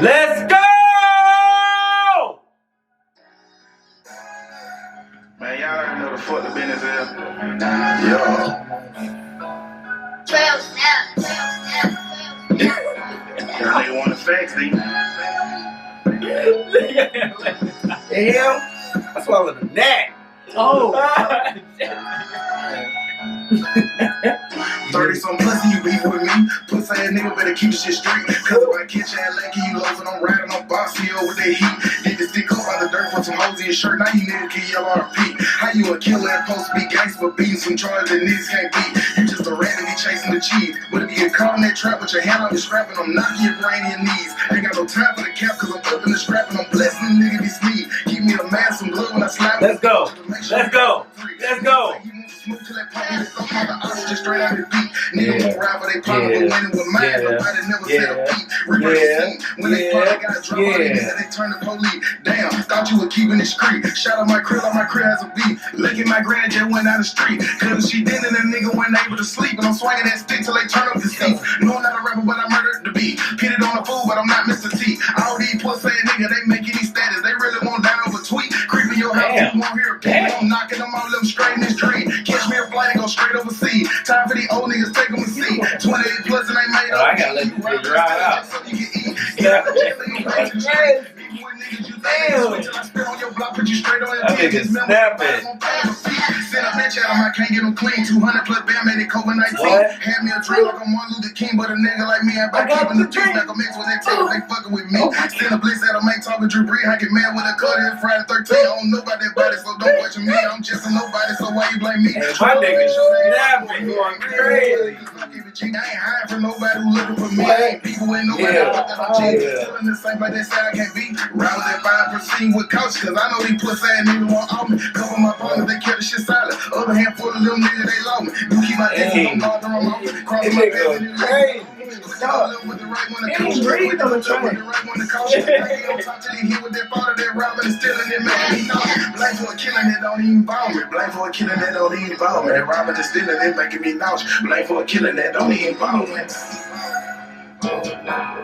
Let's go! Man, y'all already know the fuck the business is. Yo. 12 snap. Y'all nigga want the facts, D. The hell? I swallowed a gnat. Oh. 30-some pussy, you beef with me. Pussy ass nigga better keep shit straight. Cause if I catch you at Lucky, you losing, I'm riding on bossy with that heat. Get the stick up out the dirt for some hoes in your shirt. Now you nigga can yell RP. How you a killer and supposed to be gangster but beating some charges that niggas can't beat? You just a rat and be chasing the cheese. But if you get caught in that trap with your hand on your strap and I'm knocking your brain in your knees. Ain't got no time for the cap cause I'm up in the strap and I'm blessing the nigga be sneeze. Keep me a man some blood when I slap. Let's go. Let's go. Let's go. Just straight out the beat. Nigga won't ride for they partner with winning with mine. Nobody never said a beat. Reverse scene. When they partner got drunk on the nigga, they turn the police. Damn, thought you were keeping it street. Shot on my crib has a beat. Look at my grand just went down the street. Cause she did and that nigga wasn't able to sleep. And I'm swinging that stick till they turn up the seats. No, I'm not a rapper, but I murdered the beat. Pitted on the fool, but I'm not Mr. T. All these pussy nigga, they make any status. They really want down over tweet. Creeping your house, you won't hear a peep. I'm knocking them all, them straight in this dream. Catch me a flight and go straight overseas. Time for these old niggas, take them a seat. 28 plus and they made up. I gotta let this shit dry out. So you can eat. Yeah. Damn. That nigga snapping. Send a bitch out of my can't get them clean. 200 plus bam made it COVID-19. Had me a drink like I'm Martin Luther King, but a nigga like me, I keeping the juice like a mix when they tell they fucking with me. Send a blitz out of my talking Drew Bree. I get mad with a cut in Friday 13. I don't know about that body, so don't question me. I'm just a nobody, so why you blame me? Hey, my nigga snapping, going crazy. I ain't hiding from nobody who looking for me. I ain't people with nobody that I'm chasing. The same like they say I can't be. Round that 5% with couch, cause I know these pussy ass niggas want off me. Couple my partners, they kill the shit silent. Other handful of them niggas, they love me. You keep my distance, I'm bothered, I'm off. Crossing my path and you crazy. With the right one to coach, with the right one to coach. I don't talk till he hit with that father, that robbing and stealing and making me know. Blame for a killing that don't even bother me. Blame for a killing that don't even bother me. That robbing and stealing and making me nauseous. Blame for a killing that don't even bother me.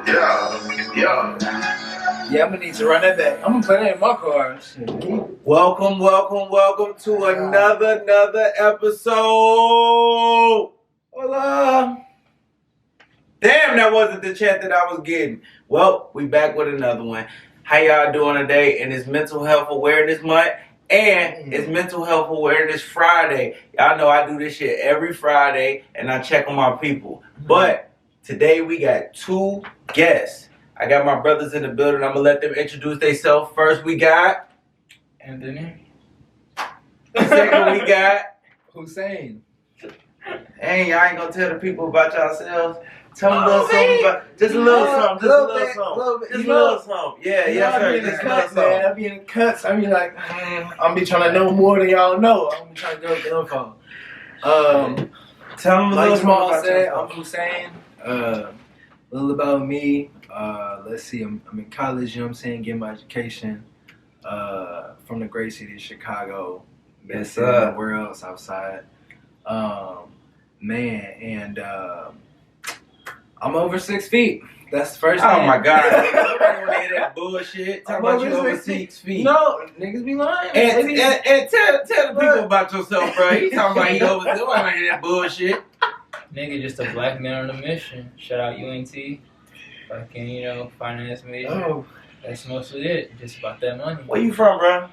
Yeah. Yeah, I'm gonna need to run that back. I'm gonna put that in my car. Shit. Welcome to another episode. Hola. Damn, that wasn't the chat that I was getting. Well, we back with another one. How y'all doing today? And it's Mental Health Awareness Month. And it's Mental Health Awareness Friday. Y'all know I do this shit every Friday. And I check on my people. But today we got two guests. I got my brothers in the building. I'm going to let them introduce themselves. First we got Anthony. Second we got Hussain. Hey, y'all ain't going to tell the people about yourselves. Tell them a little something about, just a little something, just a little something. Yeah, yes sir, just a little something. Man, I be in the cuts. I be like, I'm be trying to know more than y'all know. I'm trying to go with the info. Tell them a like little Jamal about said, yourself. I'm Hussain. A little about me. Let's see, I'm in college, you know what I'm saying, getting my education from the great city of Chicago. Yes, Best city in sir. the world, Southside. I'm over 6 feet. That's the first thing. Oh my God, nigga, nobody want to hear that bullshit. Talk about you over 6 feet. No, niggas be lying. And tell the people about yourself, bro. He talking about he over 6 feet. Nobody want to hear that bullshit. Nigga, just a black man on a mission. Shout out UNT. Fucking, finance major. Oh. That's mostly it. Just about that money. Where you from, bro?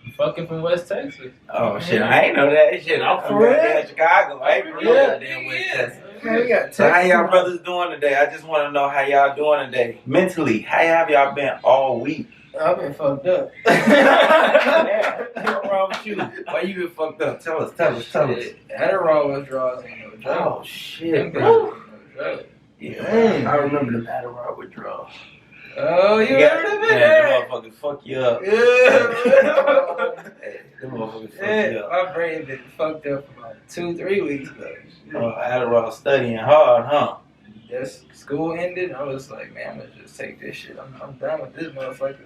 I'm fucking from West Texas. Oh shit, I ain't know that shit. I'm from goddamn Chicago. I ain't from goddamn West Texas. Man, we got So how y'all brothers doing today? I just want to know how y'all doing today. Mentally, how have y'all been all week? I've been fucked up. What's wrong with you? Why you been fucked up? Tell us. Adderall withdrawals ain't no drug. Oh shit, bro. Bro. Yeah, I remember the Adderall withdrawal. Oh, you heard of it? Yeah, them motherfuckers fuck you up. Yeah. Them motherfuckers fuck Yeah, you up. my brain been fucked up for about 2-3 weeks though. Adderall studying hard, huh? Just school ended. I was like, man, I'm gonna just take this shit. I'm done with this motherfucker.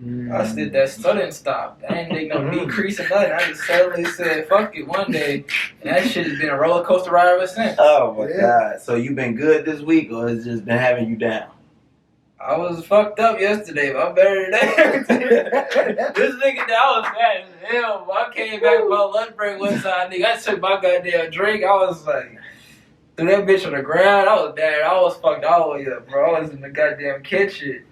I did that sudden stop. I ain't make no decrease or nothing. I just suddenly said, fuck it one day. And that shit has been a roller coaster ride ever since. Oh my God. So you been good this week or it's just been having you down? I was fucked up yesterday, but I'm better today. This nigga, I was mad as hell. I came back from my lunch break one time, nigga. I took my goddamn drink. I was like, threw that bitch on the ground. I was mad. I was fucked all the way up, bro. I was in the goddamn kitchen.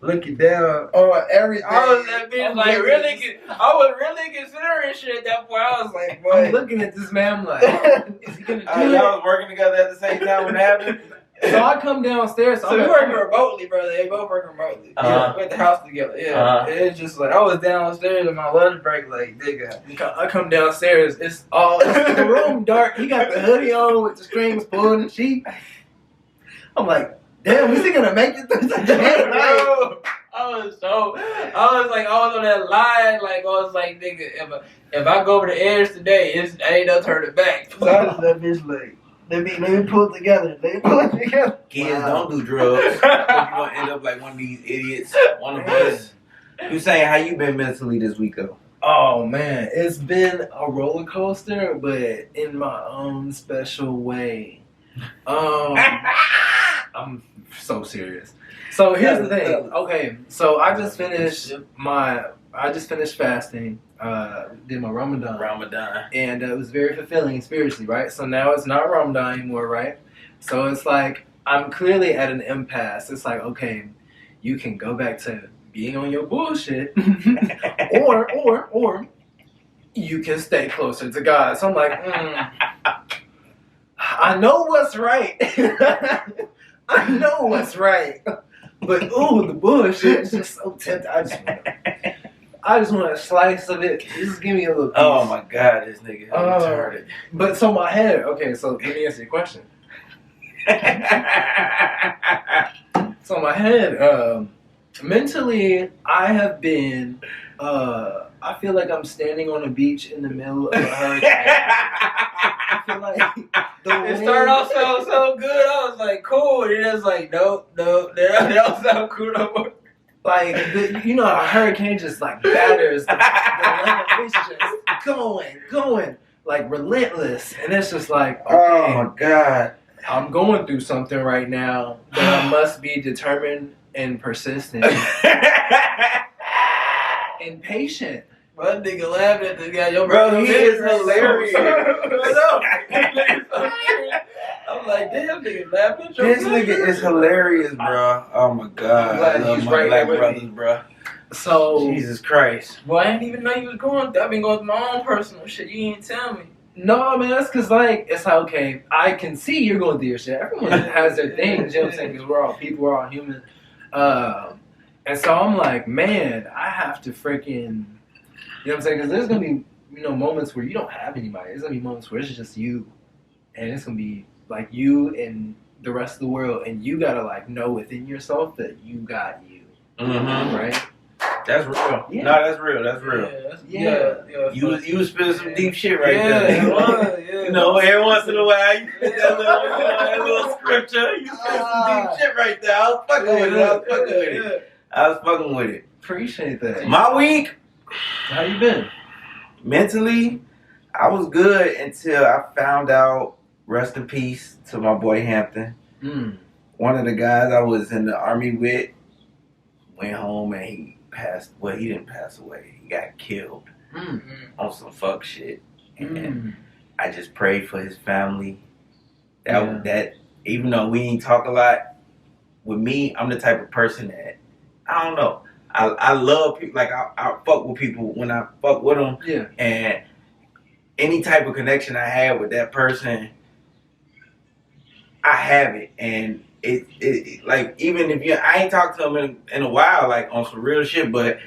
Looking down. Oh, everything. I was that bitch like really. I was really considering shit at that point. I was like, boy. I'm looking at this man, I'm like, is he gonna do Y'all it? was working together at the same time when it happened? So I come downstairs. So we working remotely, brother. They both working remotely. Uh-huh. We at the house together. Yeah. It's just like I was downstairs in my lunch break, like nigga. I come downstairs. It's the room dark. He got the hoodie on with the strings pulled and sheet. I'm like, damn, is he gonna make it through the day? Bro, I was on that line, like I was like, nigga, if I go over the edge today, I ain't no turning back. So I was that bitch like. Let me pull it together. Kids, don't do drugs. You're gonna end up like one of these idiots. One of us. Hussain, how you been mentally this week though? Oh man, it's been a roller coaster, but in my own special way. I'm so serious. So here's the thing. Okay, so I just finished fasting. Did my Ramadan. And it was very fulfilling spiritually, right? So now it's not Ramadan anymore, right? So it's like I'm clearly at an impasse. It's like, okay, you can go back to being on your bullshit, or you can stay closer to God. So I'm like, I know what's right. I know what's right. But ooh, the bullshit is just so tempting. I just want a slice of it. Just give me a little piece. Oh my God, this nigga retarded. But so my head, okay, so let me answer your question. So my head, mentally, I have been, I feel like I'm standing on a beach in the middle of a hurricane. I feel like it started off so good. I was like, cool. And it was like, nope. That was not cool no more. Like, a hurricane just like batters the land. It's just going, like relentless. And it's just like, okay, oh my God. I'm going through something right now, but I must be determined and persistent and patient. My nigga laughing at this guy. Yo, Bro, he is hilarious. I'm like, damn, nigga laughing. This nigga is hilarious, bro. Oh my God. I'm glad I love he's my right black there with brothers, me. bro. So Jesus Christ. Boy, I didn't even know you was going through. I've been going through my own personal shit. You didn't tell me. no, man, that's because like it's like, okay, I can see you're going through your shit. Everyone has their things, you know what I'm saying? Because we're all people, we're all human. And so I'm like, man, I have to freaking, you know what I'm saying? Because there's gonna be, moments where you don't have anybody. There's gonna be moments where it's just you, and it's gonna be like you and the rest of the world, and you gotta like know within yourself that you got you, Mm-hmm. right? That's real. Yeah. No, that's real. That's real. Yeah. You was spilling some deep shit right there. Yeah. You know, every once in a while, you spit that little scripture. You spit some deep shit right there. I was fucking with it. Appreciate that. My week, How you been? mentally, I was good until I found out, rest in peace to my boy Hampton. One of the guys I was in the army with went home and he passed. Well, he didn't pass away. He got killed on some fuck shit. And I just prayed for his family. That even though we ain't talk a lot, with me, I'm the type of person that I don't know. I love people. Like I fuck with people when I fuck with them. Yeah. And any type of connection I have with that person, I have it. And it like even if I ain't talked to him in a while, like on some real shit. But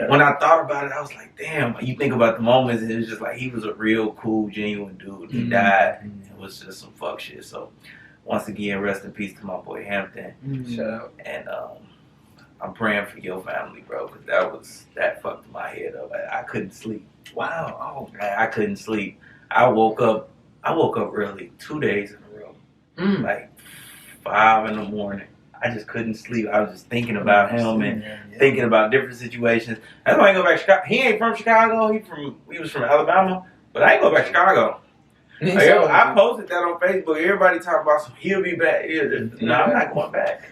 when I thought about it, I was like, damn. You think about the moments, and it was just like he was a real cool, genuine dude. He died. It was just some fuck shit. So once again, rest in peace to my boy Hampton. Shout out. And I'm praying for your family, bro, because that fucked my head up. I couldn't sleep. Wow. Oh man, I couldn't sleep. I woke up early 2 days in a row, like 5 in the morning. I just couldn't sleep. I was just thinking about him and thinking about different situations. That's why I go back to Chicago. He ain't from Chicago. He was from Alabama, but I ain't go back to Chicago. I posted that on Facebook. Everybody talking about some. He'll be back. No, I'm not going back.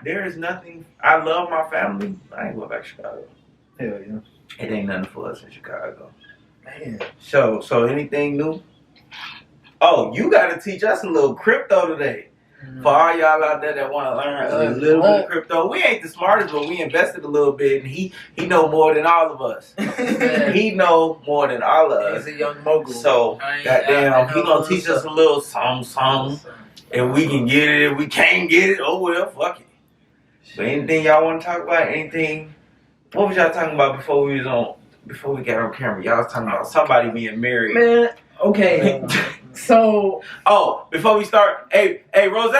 There is nothing. I love my family. I ain't going back to Chicago. Hell yeah. It ain't nothing for us in Chicago. Man. So anything new? Oh, you got to teach us a little crypto today. For all y'all out there that want to learn a little bit of crypto, we ain't the smartest, but we invested a little bit, and he know more than all of us. He know more than all of us. He's a young mogul. So goddamn, he gonna teach us a little something. If we can get it, if we can't get it, oh well, fuck it. But anything y'all want to talk about? Anything? What was y'all talking about before we got on camera? Y'all was talking about somebody being married. Man, okay. So, before we start, hey, Rose,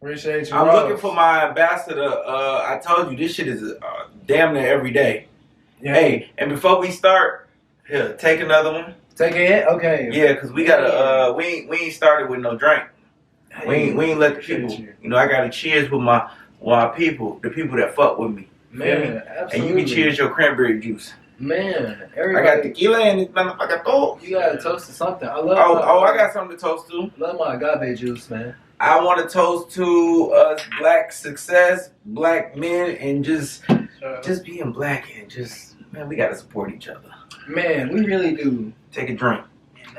appreciate you. I'm looking for my ambassador. I told you this shit is damn near every day. Yeah. Hey, and before we start, here, take another one. Take it? Okay. Yeah, cause we gotta. We ain't started with no drink. We ain't let the people. You know, I gotta cheers with my people, the people that fuck with me. Man, absolutely. And you can cheers your cranberry juice. Man, everybody. I got tequila and this motherfucker too. You gotta toast to something. I love. I got something to toast to. Love my agave juice, man. I want to toast to us black success, black men, and just being black and just man, we gotta support each other. Man, we really do. Take a drink.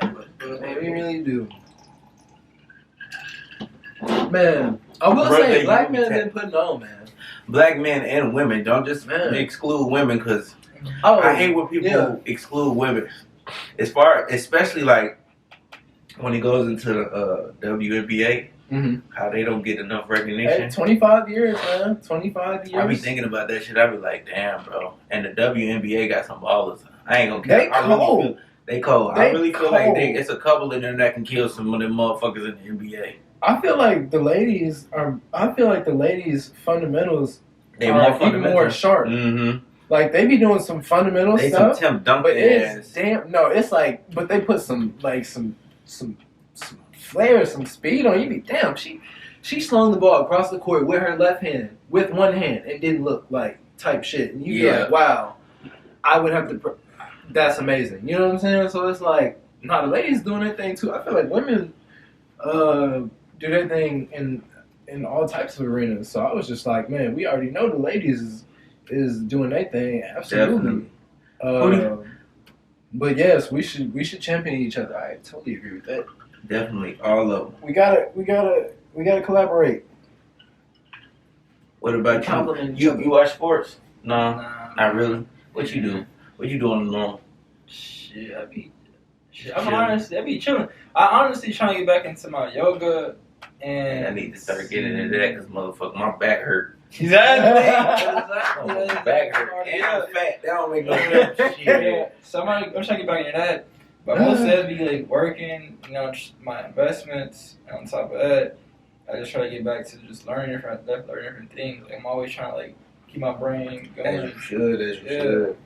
Man, we really do. Man, I will say, black men been putting on, man. Black men and women, don't just exclude women, because I hate when people exclude women. Especially like when it goes into the WNBA, how they don't get enough recognition. Hey, 25 years, man. 25 years. I be thinking about that shit. I be like, damn, bro. And the WNBA got some ballers. I ain't gonna care. They cold. I really feel like it's a couple of them that can kill some of them motherfuckers in the NBA. I feel like the ladies fundamentals are even more sharp. Mm-hmm. Like they be doing some fundamental stuff. Some Tim Duncan but it's it's like, but they put some flair, some speed on you. Be damn, she slung the ball across the court with her left hand, with one hand. It didn't look like type shit. And you be like, wow, I would have to. That's amazing. You know what I'm saying? So it's like, the ladies doing their thing too. I feel like women do their thing in all types of arenas. So I was just like, man, we already know the ladies is doing their thing. Absolutely. But yes, we should champion each other. I totally agree with that. Definitely, all of them. We gotta collaborate. What about you? You watch sports? No, not really. What you do? What you doing alone? Shit, I be chilling. I honestly trying to get back into my yoga, and I need to start getting into that because motherfucker, my back hurt. Exactly. My back hurt. And I'm fat. That don't make no sense. Yeah. So I'm trying to get back into that. But most of that be like working, just my investments. And on top of that, I just try to get back to just learning different things. Like, I'm always trying to like keep my brain going. As you should.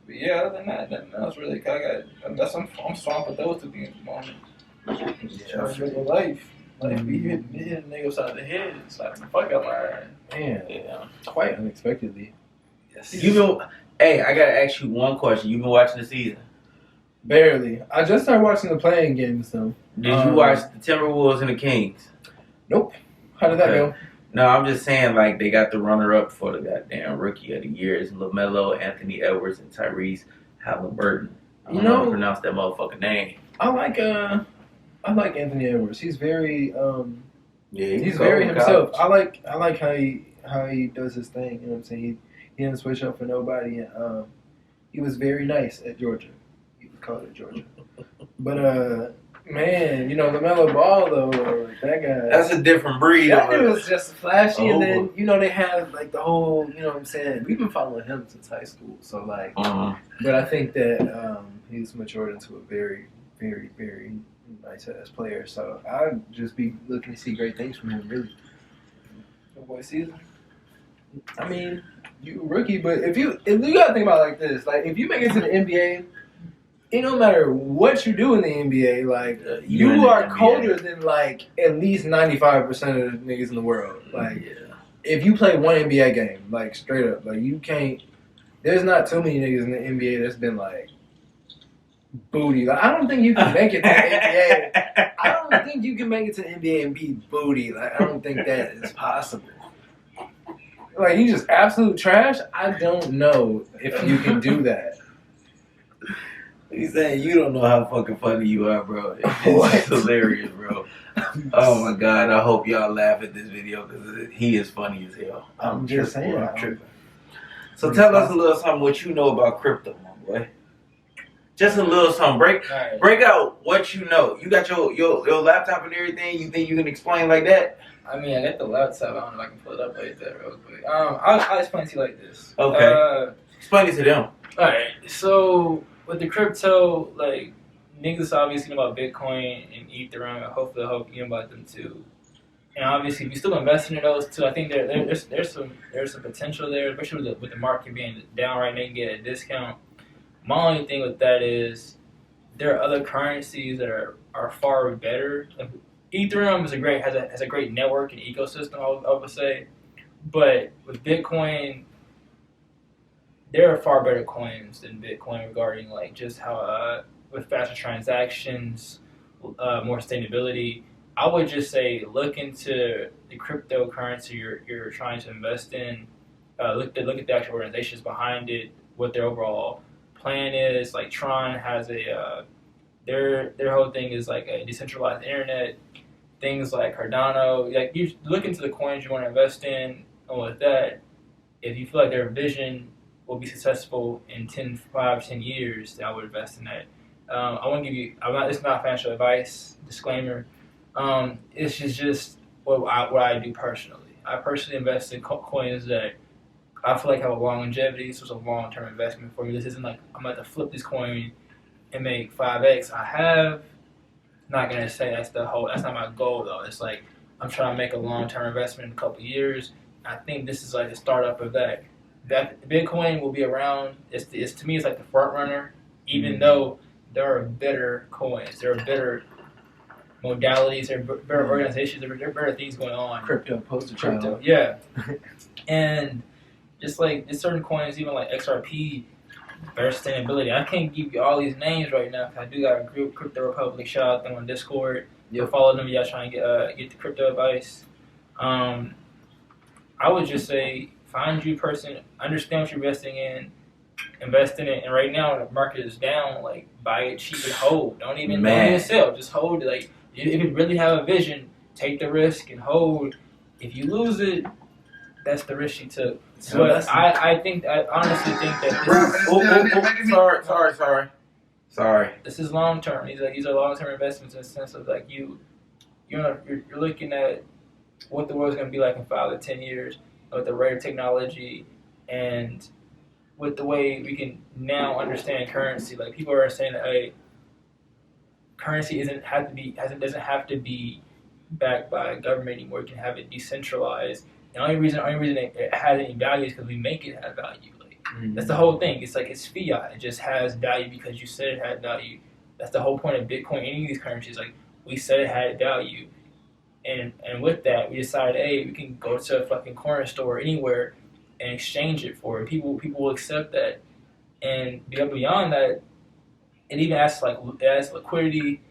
But yeah, other than that, nothing else really. I'm swamped with those two things at the moment. Yeah, life. Like, we hit the nigga upside the head. It's like, fuck up my man. Yeah. Quite unexpectedly. Yes. Hey, I gotta ask you one question. You been watching the season? Barely. I just started watching the playing games though. Did you watch the Timberwolves and the Kings? Nope. How did that go? No, I'm just saying, like, they got the runner-up for the goddamn Rookie of the Year. It's LaMelo, Anthony Edwards, and Tyrese Halliburton. I don't know how to pronounce that motherfucking name. I like Anthony Edwards. He's very he's cool, very himself. I like how he does his thing. You know what I'm saying? He didn't switch up for nobody. And, he was very nice at Georgia. He was called at Georgia. But man, LaMelo Ball though, that guy. That's a different breed. That dude was just flashy, and then they have like the whole. You know what I'm saying? We've been following him since high school, so like. But I think that he's matured into a very, very, very nice ass player. So I'd just be looking to see great things from him. Really. Boy, season. I mean, you rookie, but if you gotta think about it like this, like if you make it to the NBA. It don't matter what you do in the NBA, like you are colder than like at least 95% of the niggas in the world. Like if you play one NBA game, like straight up, like you can't. There's not too many niggas in the NBA that's been like booty. Like, I don't think you can make it to the NBA. I don't think you can make it to the NBA and be booty. Like, I don't think that is possible. Like, you just absolute trash? I don't know if you can do that. He's saying you don't know how fucking funny you are, bro. It's hilarious, bro. Oh my god, I hope y'all laugh at this video because he is funny as hell. I'm just saying. Bro, I'm tripping. So tell us a little something what you know about crypto, my boy. Just a little something. Break out what you know. You got your laptop and everything. You think you can explain like that? I mean, I got the laptop. I don't know if I can pull it up like that real quick. I'll explain to you like this. Okay. Explain it to them. All right. So with the crypto, like niggas obviously know about Bitcoin and Ethereum, and hopefully I hope you know about them too. And obviously, if you're still investing in those too, I think there's some potential there, especially with the market being down right now. You can get a discount. My only thing with that is there are other currencies that are far better. Ethereum has a great network and ecosystem, I would say, but with Bitcoin, there are far better coins than Bitcoin regarding like just how with faster transactions, more sustainability. I would just say look into the cryptocurrency you're trying to invest in. Look at the actual organizations behind it, what their overall plan is. Like Tron has their whole thing is like a decentralized internet. Things like Cardano, like you look into the coins you want to invest in, and with that, if you feel like their vision will be successful in 10 years, then I would invest in that. I want to give you, it's not financial advice, disclaimer. It's just what I do personally. I personally invest in coins that I feel like have a long longevity, so it's a long-term investment for me. This isn't like I'm about to flip this coin and make 5x. I have. Not gonna say that's not my goal though. It's like I'm trying to make a long-term investment in a couple of years. I think this is like the startup of that. That Bitcoin will be around. It's to me it's like the front runner. Even though there are better coins, there are better modalities, there are better organizations, there are better things going on. Crypto poster child. Yeah. And just like there's certain coins, even like XRP. Better sustainability. I can't give you all these names right now because I do got a group, Crypto Republic. Shout out them on Discord. You'll follow them. Y'all trying to get the crypto advice. I would just say find you a person, understand what you're investing in, invest in it. And right now the market is down. Like buy it cheap and hold. Don't even sell. Just hold. Like if you really have a vision, take the risk and hold. If you lose it, that's the risk you took. So but I honestly think that this is Sorry. This is long term. These are long term investments in the sense of like you're looking at what the world's gonna be like in 5 to 10 years with the rate of technology and with the way we can now understand currency. Like people are saying that currency doesn't have to be backed by a government anymore. You can have it decentralized. The only reason it has any value is because we make it have value. Like that's the whole thing. It's like it's fiat. It just has value because you said it had value. That's the whole point of Bitcoin. Any of these currencies, like we said it had value, and with that we decided, hey, we can go to a fucking corner store anywhere and exchange it for it. People will accept that, and beyond that, it even has liquidity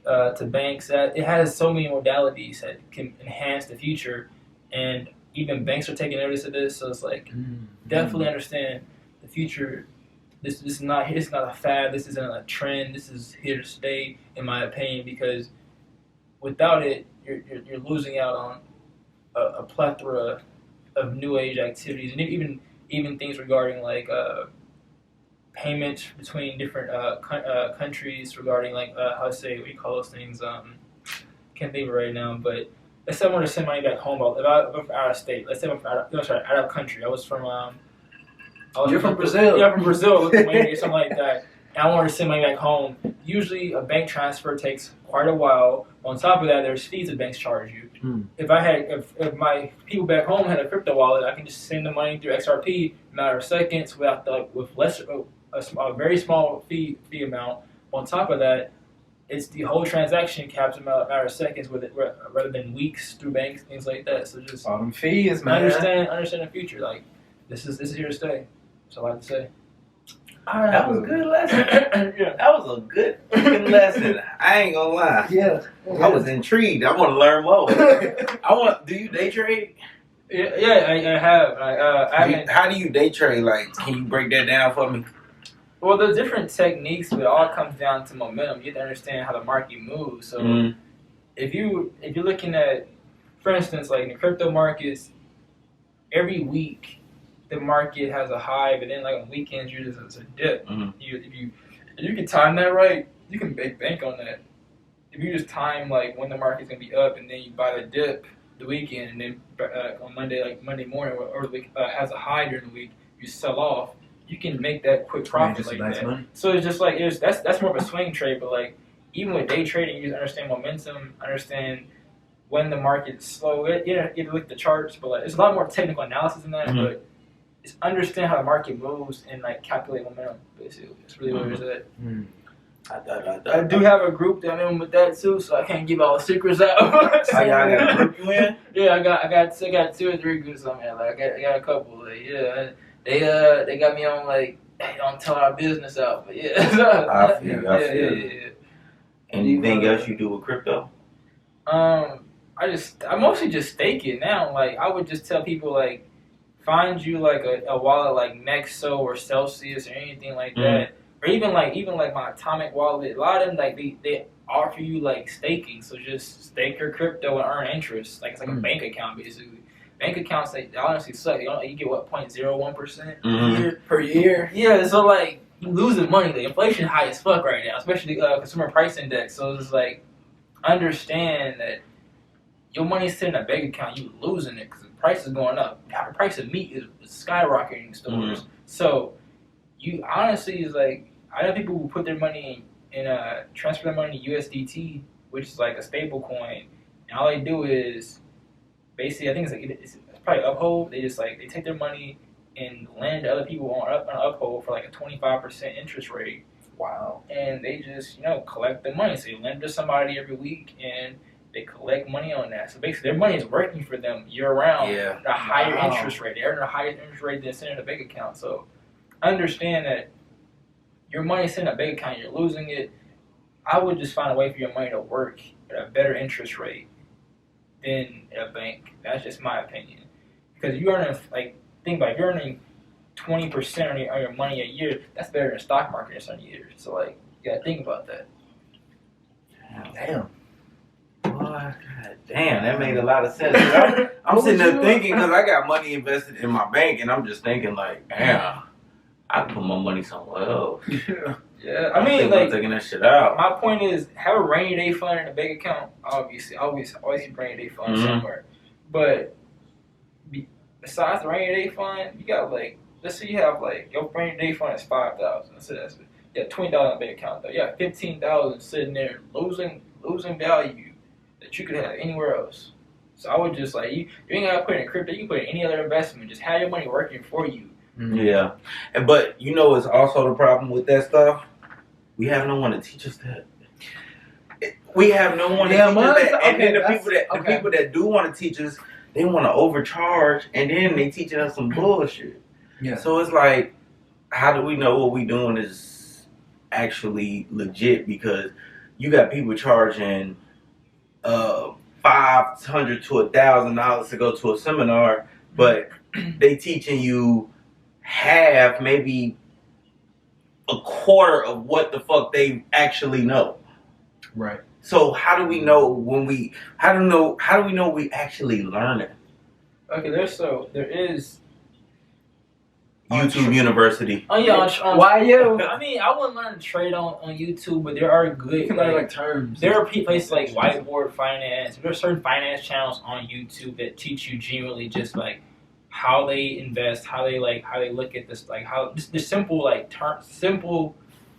to banks. That it has so many modalities that can enhance the future, and even banks are taking notice of this, so it's like definitely understand the future. This is not a fad. This isn't a trend. This is here to stay, in my opinion. Because without it, you're losing out on a plethora of new age activities, and even things regarding like payments between different countries regarding like Hussain, what you call those things. Can't think of it right now, but. Let's say I want to send money back home. If I'm from out of state, let's say I'm from out of country. You're from Brazil. Yeah, I'm from Brazil, Lithuania, or something like that. And I want to send money back home. Usually, a bank transfer takes quite a while. On top of that, there's fees that banks charge you. If my people back home had a crypto wallet, I can just send the money through XRP in a matter of seconds with a very small fee amount. On top of that. It's the whole transaction caps in a matter of seconds with it, rather than weeks through banks, things like that. So just all them fees, man. Understand the future. Like this is here to stay. That's all I have to say. That was a good lesson. Yeah. That was a good fucking lesson. I ain't gonna lie. Yeah. I was intrigued. I want to learn more. Do you day trade? Yeah, I have. How do you day trade? Like, can you break that down for me? Well, there's different techniques, but it all comes down to momentum. You have to understand how the market moves. So if you're looking at, for instance, like in the crypto markets, every week the market has a high, but then like on weekends usually there's a dip. If you can time that right, you can make bank on that. If you just time like when the market's gonna be up, and then you buy the dip the weekend, and then on Monday morning or the week has a high during the week, you sell off. You can make that quick profit like that. Money. So it's just like that's more of a swing trade, but like even with day trading, you just understand momentum, understand when the market's slow. You look at the charts, but like it's a lot more technical analysis in that. But it's understand how the market moves and like calculate momentum. Basically, that's really what it is. I do have a group that I'm in with that too, so I can't give all the secrets out. So y'all got a group you in? Yeah, I got 2 or 3 groups on there. Like I got a couple. Like, yeah. They got me on like, hey, don't tell our business out, but yeah. I feel you. Anything else you do with crypto? I mostly just stake it now. Like I would just tell people like, find you like a wallet like Nexo or Celsius or anything like that, or even like my Atomic wallet. A lot of them like they offer you like staking, so just stake your crypto and earn interest. Like it's like a bank account basically. Bank accounts, they honestly suck. You get what, 0.01% per year? Yeah, so like you losing money. The inflation high as fuck right now, especially consumer price index. So it's like understand that your money's sitting in a bank account, you losing it because the price is going up. The price of meat is skyrocketing in stores. So you honestly is like, I know people who put their money in transfer their money to USDT, which is like a stable coin, and all they do is basically, I think it's probably Uphold. They just like they take their money and lend to other people on Uphold for like a 25% interest rate. Wow. And they just collect the money. So you lend to somebody every week, and they collect money on that. So basically, their money is working for them year round. Yeah. At a higher interest rate. They're earning a higher interest rate than sitting in a bank account. So understand that your money sitting in a bank account, you're losing it. I would just find a way for your money to work at a better interest rate than a bank. That's just my opinion. Because you're earning, like, think about it, you're earning 20% on your money a year. That's better than the stock market in some years. So, like, you gotta think about that. Damn. Boy, God damn, that made a lot of sense. I'm sitting there thinking, because I got money invested in my bank, and I'm just thinking, like, damn, I can put my money somewhere else. Yeah, I mean, like, taking that shit out. My point is, have a rainy day fund in a bank account. Obviously, always keep rainy day fund somewhere. But besides the rainy day fund, you got like, let's say you have like your rainy day fund is $5,000. So that's you got $20 in a bank account though. You got $15,000 sitting there losing value that you could have anywhere else. So I would just like you ain't gotta put it in crypto. You can put it in any other investment. Just have your money working for you. Yeah, but it's also the problem with that stuff. We have no one to teach us that. We have no one to teach us that. And then the people that do want to teach us, they want to overcharge, and then they teaching us some bullshit. Yeah. So it's like, how do we know what we doing is actually legit? Because you got people charging $500 to $1,000 to go to a seminar, but they teaching you half, maybe a quarter of what the fuck they actually know. Right. So how do we know how do we know we actually learning? Okay, there is YouTube University. Oh yeah, why you? I mean, I wouldn't learn to trade on YouTube, but there are good. You can learn like terms. There are places like Whiteboard Finance. There are certain finance channels on YouTube that teach you genuinely just like how they invest, how they look at this, like how just the simple simple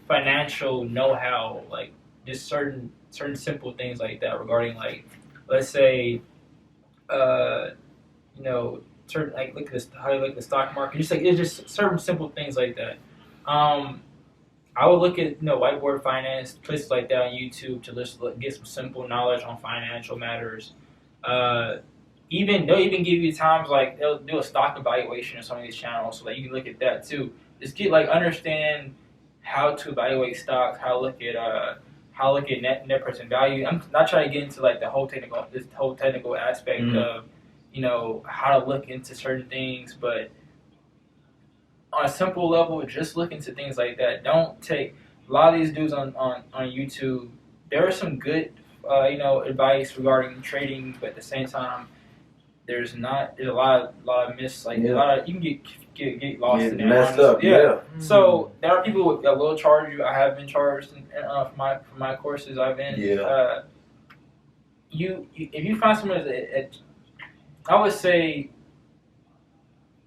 financial know-how, like just certain simple things like that regarding like, let's say, certain like look at this, how you look at the stock market. Just like it's just certain simple things like that. I would look at Whiteboard Finance, places like that on YouTube to just get some simple knowledge on financial matters. They'll even give you times like they'll do a stock evaluation on some of these channels so that you can look at that too. just get like understand how to evaluate stocks, how to look at net present value. I'm not trying to get into like the whole technical aspect of how to look into certain things, but on a simple level, just look into things like that. Don't take a lot of these dudes on YouTube. There are some good advice regarding trading, but at the same time, there's a lot of miss a lot of you can get lost in there. Messed up, yeah. So there are people that will charge you. I have been charged for my courses. I've been if you find someone I would say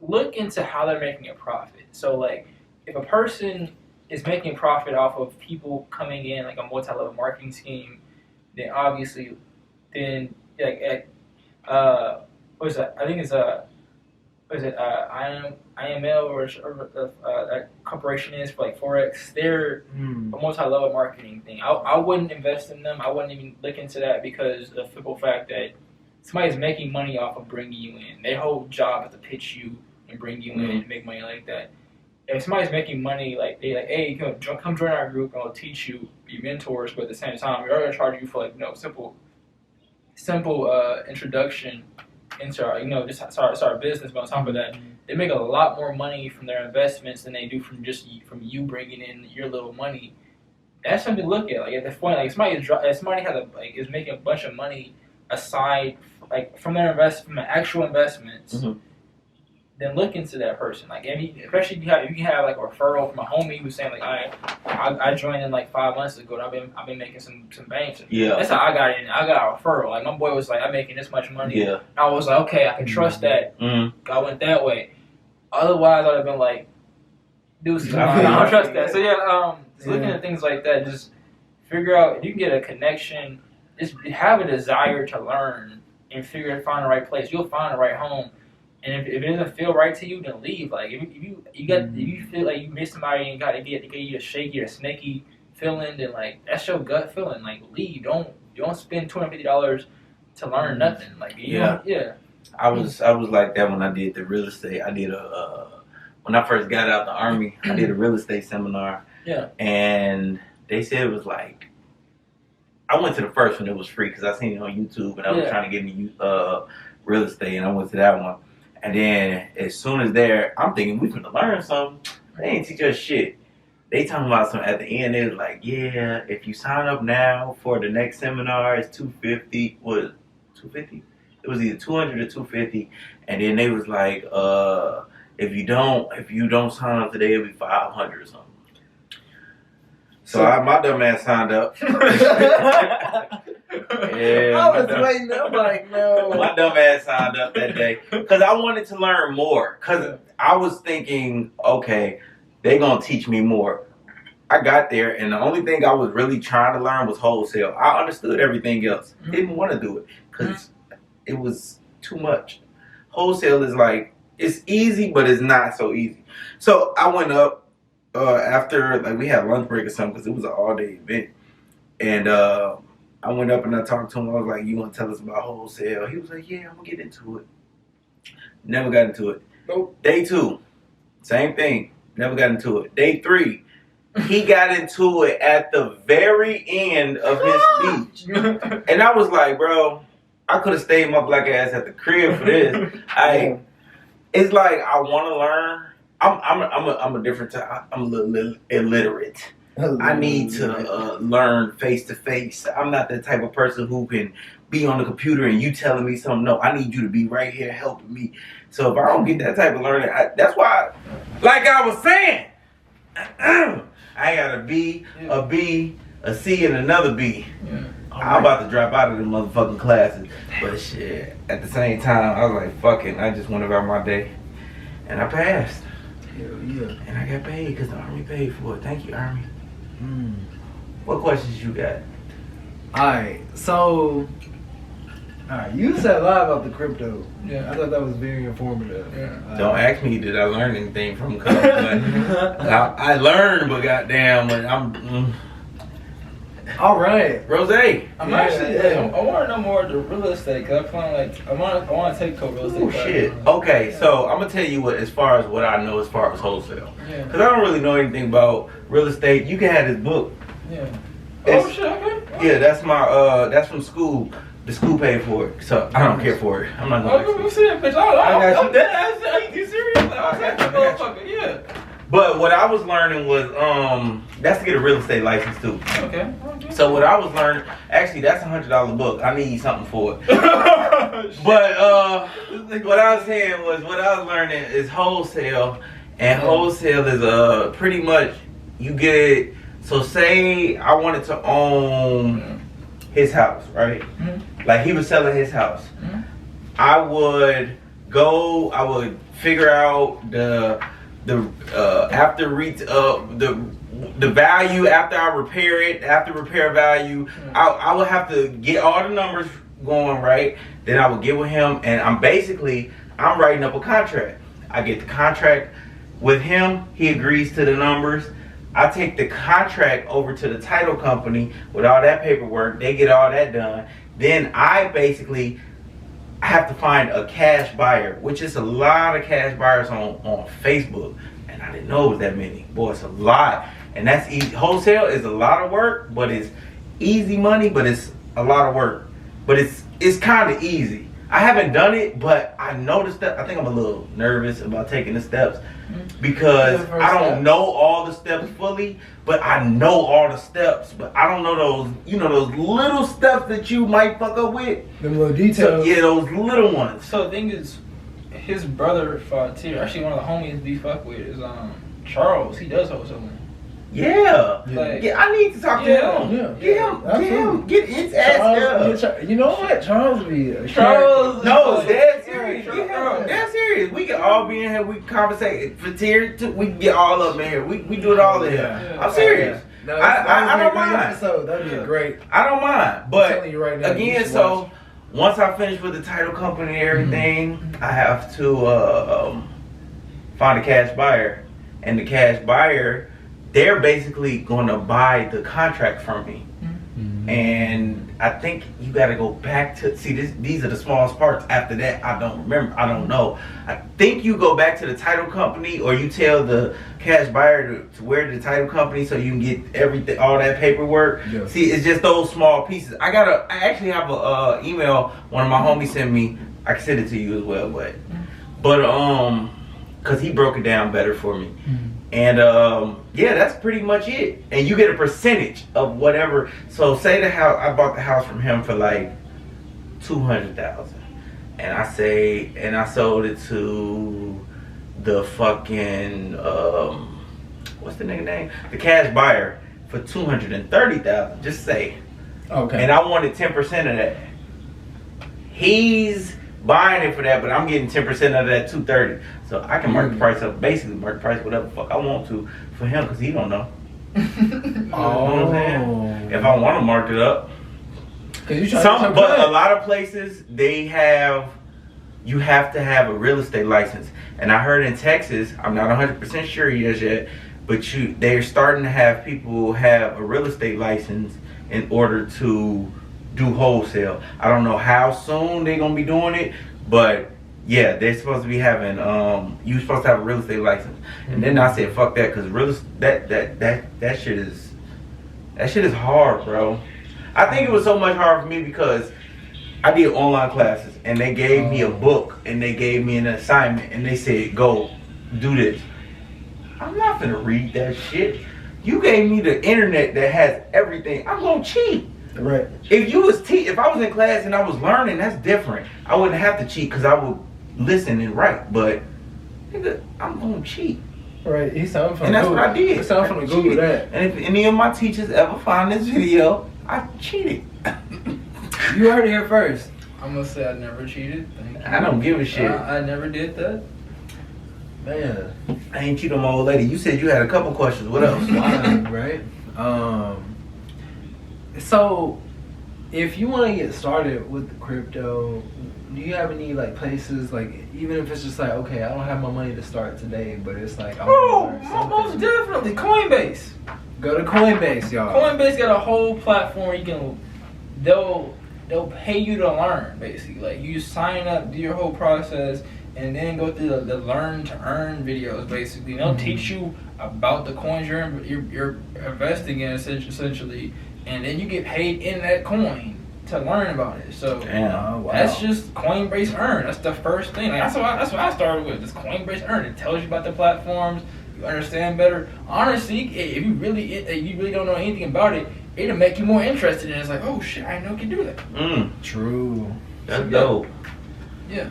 look into how they're making a profit. So like if a person is making profit off of people coming in like a multi-level marketing scheme, then obviously what is that? I think it's IML or that corporation is for like Forex. They're a multi-level marketing thing. I wouldn't invest in them. I wouldn't even look into that because of the simple fact that somebody's making money off of bringing you in. Their whole job is to pitch you and bring you in and make money like that. If somebody's making money, like they like, hey, come join our group and I'll teach you, be mentors, but at the same time, we're going to charge you for like simple introduction into our just start business. But on top of that, they make a lot more money from their investments than they do from you bringing in your little money. That's something to look at. Like at this point, like somebody is making a bunch of money aside from their from the actual investments. Then look into that person. Like, especially if you can have like a referral from a homie who's saying like, I joined in like 5 months ago. And I've been making some banks. Yeah, that's how I got in. I got a referral. Like my boy was like, I'm making this much money. Yeah, I was like, okay, I can trust that. I went that way. Otherwise, I'd have been like, dude, I don't trust that. So just looking at things like that, just figure out if you can get a connection. Just have a desire to learn and find the right place. You'll find the right home. And if it doesn't feel right to you, then leave. Like if you feel like you miss somebody and got to get you a shaky or snaky feeling, then like that's your gut feeling. Like leave. Don't spend $250 to learn nothing. Like I was like that when I did the real estate. I did when I first got out the army. I did a real estate seminar. Yeah. And they said it was like I went to the first one. It was free because I seen it on YouTube and I was trying to get into real estate, and I went to that one. And then as soon as I'm thinking we finna learn something. They ain't teach us shit. They talking about something at the end. They was like, yeah, if you sign up now for the next seminar, it's $250. Was $250? It was either $200 or $250. And then they was like, if you don't sign up today, it'll be $500 or something. So my dumb ass signed up. I was waiting. I'm like, no. My dumb ass signed up that day because I wanted to learn more. Because I was thinking, okay, they gonna teach me more. I got there, and the only thing I was really trying to learn was wholesale. I understood everything else. Didn't want to do it because it was too much. Wholesale is like it's easy, but it's not so easy. So I went up after we had lunch break or something because it was an all-day event, and I went up and I talked to him. I was like, you want to tell us about wholesale? He was like, yeah, I'm going to get into it. Never got into it. Nope. Day 2, same thing. Never got into it. Day 3, he got into it at the very end of his speech. And I was like, bro, I could have stayed my black ass at the crib for this. It's like I want to learn. I'm a different type. I'm a little illiterate. I need to learn face to face. I'm not the type of person who can be on the computer and you telling me something. No, I need you to be right here helping me. So if I don't get that type of learning, that's why, like I was saying, I got a B, a B, a C, and another B. Yeah. I'm about to drop out of the motherfucking classes. But shit, at the same time, I was like, fuck it. I just went about my day. And I passed. Hell yeah. And I got paid because the Army paid for it. Thank you, Army. What questions you got? Alright, so you said a lot about the crypto. Yeah. I thought that was very informative. Yeah. Don't ask me did I learn anything from college. I learned, but goddamn, but All right. Rose. I'm actually. Yeah. I want to know more of the real estate. Cause I plan like I want to take co-real estate. Oh shit. Okay, so I'm gonna tell you what, as far as what I know, as far as wholesale, Yeah. because I don't really know anything about real estate. You can have this book. Yeah. It's- Oh shit. Okay. Yeah, that's that's from school. The school paid for it, so I don't care for it. I'm not Oh, gonna. you see that bitch? I'm dead ass. Are you serious? I'm that motherfucker. Yeah. But what I was learning was that's to get a real estate license too. Okay. So what I was learning, actually, that's $100 book. I need something for it. But what I was saying was, what I was learning is wholesale, and wholesale is pretty much you get. So say I wanted to own his house, right? Mm-hmm. Like he was selling his house. Mm-hmm. I would figure out the value after I repair it, after repair value. I would have to get all the numbers going right. Then I would get with him, and I'm writing up a contract. I get the contract with him. He agrees to the numbers. I take the contract over to the title company with all that paperwork. They get all that done. Then I have to find a cash buyer, which is a lot of cash buyers on Facebook. And I didn't know it was that many. Boy, it's a lot. And that's easy. Wholesale is a lot of work, but it's easy money, but it's a lot of work. But it's kind of easy. I haven't done it, but I noticed that I think I'm a little nervous about taking the steps because I don't know all the steps fully, but I know all the steps, but I don't know those little steps that you might fuck up with. Them little details. Yeah, those little ones. So the thing is, his brother Fatir, actually one of the homies we fuck with is Charles. He does wholesaling. Yeah. Like, I need to talk to him. Get his ass up. You know what? Charles be Charles. No, dead serious. Charles. Dead serious. We can all be in here. We can conversate. For tier, we can get all up in here. We do it all in here. Yeah. I'm serious. No, I don't mind. That'd be great. I don't mind. I'm But telling you right now, you again, should so watch. once I finish with the title company and everything, I have to find a cash buyer, and the cash buyer, they're basically going to buy the contract from me. And I think you got to go back to these are the smallest parts. After that, I don't remember. I don't know. I think you go back to the title company, or you tell the cash buyer to wear the title company so you can get everything, all that paperwork. Yeah. See, it's just those small pieces. I actually have a email one of my homies sent me. I can send it to you as well, but because he broke it down better for me. And yeah, that's pretty much it. And you get a percentage of whatever. So say I bought the house from him for like $200,000, and I sold it to the fucking what's the nigga name? The cash buyer for $230,000. Just say. Okay. And I wanted 10% of that. He's buying it for that, but I'm getting 10% of that $230,000. So I can mark the price up, basically mark the price whatever the fuck I want to for him, because he don't know. You know what I'm saying? If I want to mark it up. But A lot of places, you have to have a real estate license. And I heard in Texas, I'm not 100% sure yet, but they're starting to have people have a real estate license in order to do wholesale. I don't know how soon they're gonna be doing it, but yeah, they're supposed to be having you're supposed to have a real estate license. And then I said fuck that, because that shit is hard, bro. I think it was so much hard for me because I did online classes, and they gave me a book, and they gave me an assignment, and they said go do this. I'm not gonna read that shit. You gave me the internet that has everything. I'm gonna cheat. Right. If I was in class and I was learning, that's different. I wouldn't have to cheat because I would listen and write. But nigga, I'm gonna cheat. Right. He sounded from And that's what I did. He sounded from Google that. And if any of my teachers ever find this video, I cheated. You heard it here first. I'm gonna say I never cheated. Thank you. I don't give a shit. I never did that. Man. I ain't cheated on my old lady. You said you had a couple questions. What else? Right. So, if you want to get started with the crypto, do you have any like places, like even if it's just like, okay, I don't have my money to start today, but it's like I want to learn something. Most definitely Coinbase. Go to Coinbase, y'all. Coinbase got a whole platform they'll pay you to learn, basically. Like, you sign up, do your whole process, and then go through the learn to earn videos, basically. And they'll teach you about the coins you're investing in, essentially, and then you get paid in that coin to learn about it. So that's just Coinbase Earn. That's the first thing. Like, that's what I started with. Just Coinbase Earn. It tells you about the platforms. You understand better. Honestly, if you really don't know anything about it, it'll make you more interested in it. It's like, oh shit, I didn't know you can do that. True. That's dope. Yeah.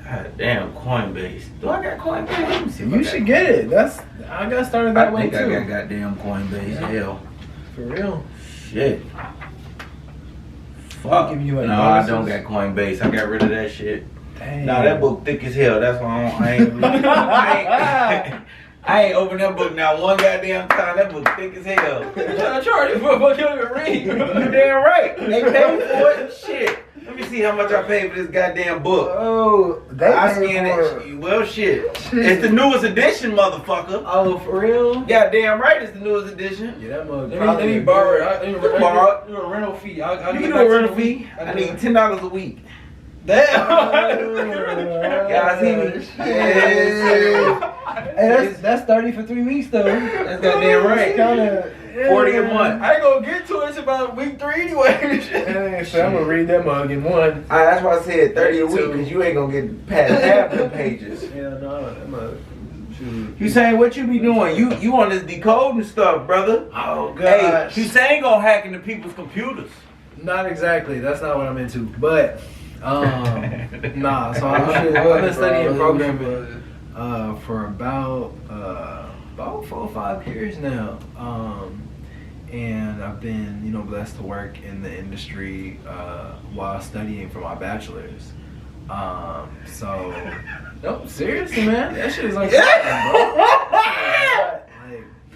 God damn, Coinbase. Do I got Coinbase? Let me see. You should get it. I got started that way too. I think I got goddamn Coinbase. Yeah. Hell. For real. Shit. Fuck. Giving you No, I bonuses? don't got Coinbase. I got rid of that shit. Dang. Nah, that book thick as hell. That's why I ain't opened that book now one goddamn time. That book thick as hell. You trying to charge you for a book you don't even read. You damn right. They paid for it. Shit. Let me see how much I paid for this goddamn book. Oh, they I paid scanned for it. Well, shit. It's the newest edition, motherfucker. Oh, for real? Goddamn right, it's the newest edition. Yeah, that mug. Let me borrow it. You can borrow it. Do a rental fee. I'll You get can do back a to rental you. fee. I need $10 a week. Damn. Y'all see me? Hey, that's 30 for 3 weeks though. That's goddamn right. Kinda, 40 a month. I ain't gonna get to it until about week 3 anyway. Hey, so I'm gonna read that mug in one. That's why I said 30 a week, because you ain't gonna get past half the pages. Yeah, no, that mug. Shoot. Hussain, what you be doing? You on this decoding stuff, brother. Oh Hey, gosh. Hussain gonna hack into people's computers. Not exactly. That's not what I'm into. But nah. So I've been studying programming for about 4 or 5 years now. And I've been, blessed to work in the industry while studying for my bachelor's. So, no, seriously, man, that shit is like, like,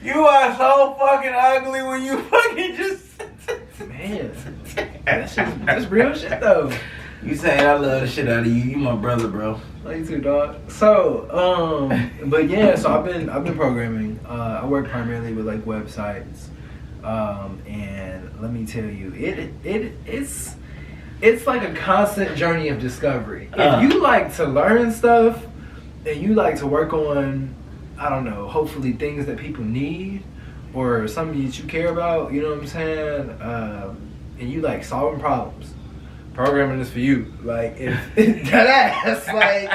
You are so fucking ugly when you fucking just. man, that's real shit though. You saying I love the shit out of you. You my brother, bro. Love you too, dog. So, but yeah, so I've been programming. I work primarily with like websites, and let me tell you, it's like a constant journey of discovery. If you like to learn stuff and you like to work on, I don't know, hopefully things that people need or something that you care about, you know what I'm saying? And you like solving problems. Programming is for you. Like, if that's like,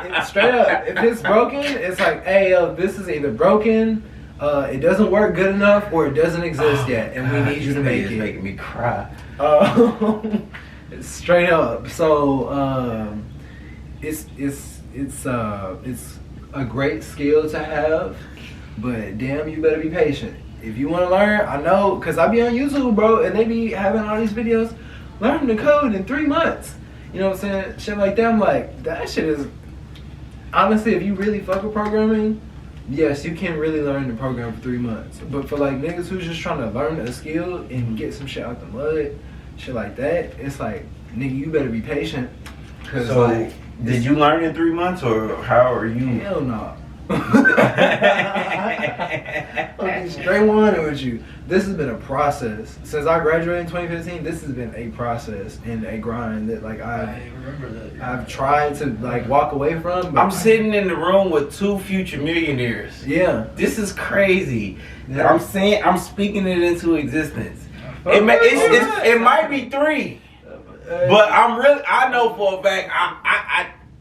it's straight up. If it's broken, it's like, hey, yo, this is either broken, it doesn't work good enough, or it doesn't exist yet, and we need you to make it. It's making me cry. It's straight up. So, it's a great skill to have, but damn, you better be patient. If you want to learn, I know, cause I be on YouTube, bro, and they be having all these videos. Learn the code in 3 months. You know what I'm saying? Shit like that. I'm like, that shit is... Honestly, if you really fuck with programming, yes, you can really learn the program for 3 months. But for like niggas who's just trying to learn a skill and get some shit out the mud, shit like that, it's like, nigga, you better be patient. Cause So, like, did you learn in 3 months, or how are you? hell no. I'm straight one with you. This has been a process. Since I graduated in 2015, this has been a process and a grind that like I remember that. I've tried to like walk away from. But I'm sitting in the room with 2 future millionaires. Yeah. This is crazy. Yeah. I'm speaking it into existence. It might be 3, but I know for a fact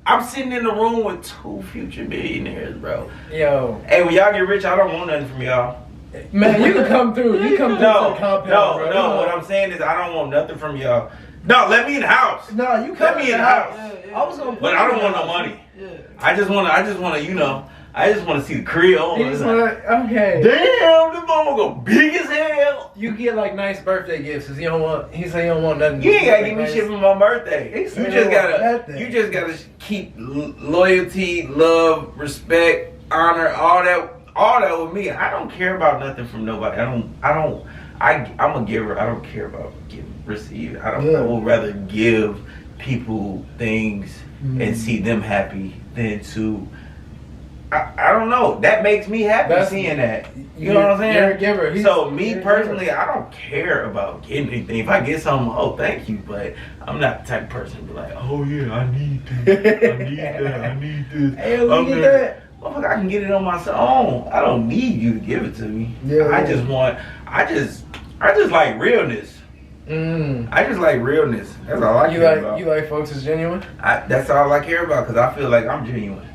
I'm sitting in the room with 2 future millionaires, bro. Yo, Hey, when y'all get rich, I don't want nothing from y'all. man, you can come through. You come through to the compound, bro. No. What I'm saying is, I don't want nothing from y'all. No, let me in the house. No, you Let come me in in the the house. house. I was gonna put But I don't want no money. Yeah. I just wanna, I just wanna see the crib. He's like, okay. Damn, this motherfucker big as hell. You get like nice birthday gifts because he said he don't want nothing. You ain't gotta give me nice. shit for my birthday. He You said just he want gotta, nothing. you just gotta keep loyalty, love, respect, honor, all that with me. I don't care about nothing from nobody. I'm a giver. I don't care about receive. I would rather give people things and see them happy than to. I don't know. That makes me happy seeing that. You know what I'm saying? You're a giver. So me personally, I don't care about getting anything. If I get something, oh, thank you. But I'm not the type of person to be like, oh yeah, I need this. I need that. I need this. Hey, look at that. Motherfucker, I can get it on my own. I don't need you to give it to me. Yeah. I just like realness. I just like realness. That's all I care about. You like folks is genuine? That's all I care about because I feel like I'm genuine.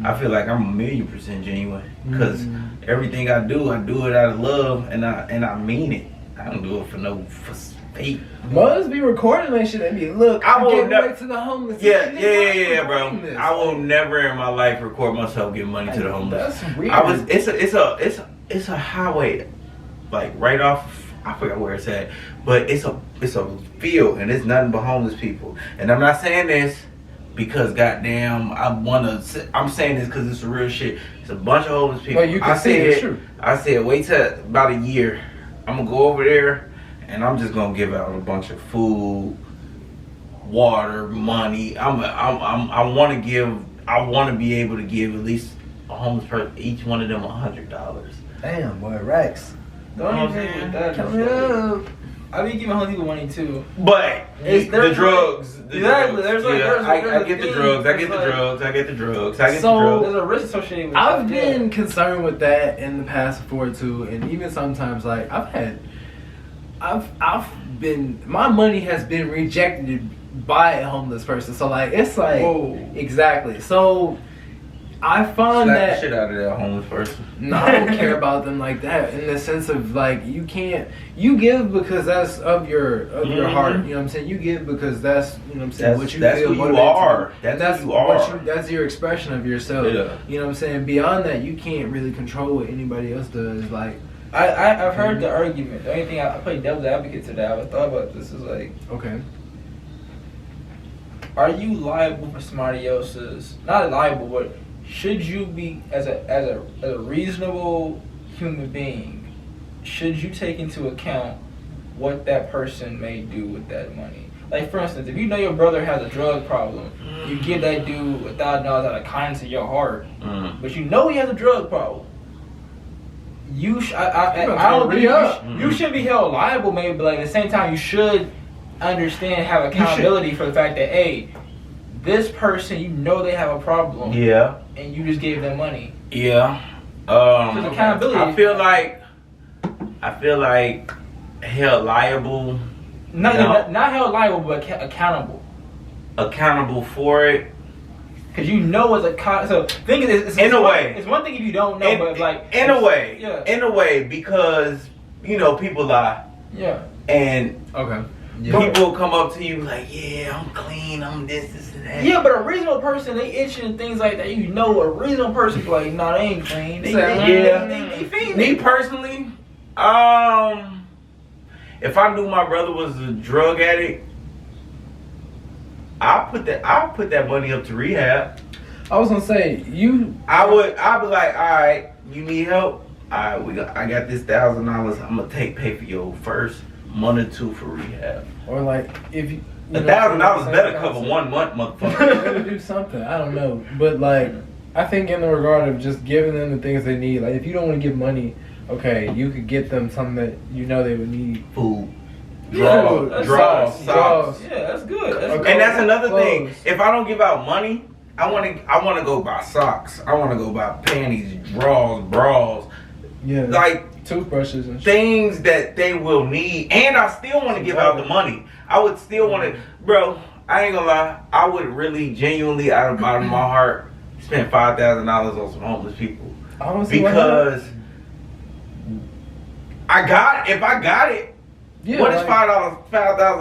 I feel like I'm 1,000,000% genuine because everything I do it out of love and I mean it. I don't do it for fake. Mothers be recording that shit and be look. I will never to the homeless. Yeah, bro. I will never in my life record myself giving money to the homeless. That's weird. It's a highway, like right off. I forgot where it's at, but it's a field and it's nothing but homeless people. And I'm not saying this because goddamn I'm saying this because it's the real shit. It's a bunch of homeless people. Well, you can see it's true. I said wait till about a year. I'm gonna go over there and I'm just gonna give out a bunch of food, water, money. I want to be able to give at least a homeless person, each one of them $100. Damn, boy, Rex. Don't even with that. I be giving homeless people money too. But the drugs. Exactly. I get the drugs. I get the drugs. There's a risk associated with I've been concerned with that in the past before too, and even sometimes like my money has been rejected by a homeless person. So like it's like exactly. So I find Slap that the shit out of that homeless person. No, I don't care about them like that. In the sense of like you give because that's of your heart. You know what I'm saying? You give because that's you know what I'm saying. What you that's feel. Who you are. That's who you are. That's your expression of yourself. Yeah. You know what I'm saying? Beyond that, you can't really control what anybody else does. Like I've heard the argument. The only thing I play devil's advocate to that. I thought about this is like, okay, are you liable for somebody else's? Not liable, but should you be as a reasonable human being? Should you take into account what that person may do with that money? Like for instance, if you know your brother has a drug problem, you give that dude $1,000 out of kindness of your heart, but you know he has a drug problem. You shouldn't be held liable, maybe, but like at the same time, you should understand, have accountability for the fact that this person, you know they have a problem. Yeah. And you just gave them money. Yeah. Accountability. I feel like held liable. Not held liable, but accountable. Accountable for it. Because you know as a so think of this. In a way. It's one thing if you don't know, but like in a way. Yeah. In a way, because people lie. Yeah. And okay. Yeah. People come up to you like, yeah, I'm clean, I'm this and that. Yeah, but a reasonable person, they itching and things like that. You know, a reasonable person like, nah, they ain't clean. They fiend. Me personally, if I knew my brother was a drug addict, I'll put that money up to rehab. I was gonna say I'd be like, all right, you need help. All right, I got this $1,000. I'm gonna pay for your first month or two for rehab. Or like if you $1,000 better cover 1 month, motherfucker. Better do something. I don't know, but like I think in the regard of just giving them the things they need. Like if you don't want to give money, okay, you could get them something that you know they would need. Food. Draws. Socks. Yeah, that's good. And that's another thing. If I don't give out money, I want to go buy socks. I want to go buy panties, drawers, bras. Yeah. Like toothbrushes and things that they will need. And I still want to give out the money. I would still want to, bro. I ain't gonna lie. I would really, genuinely, out of the bottom of my heart, spend $5,000 on some homeless people. Because if I got it. Yeah, what is $5,000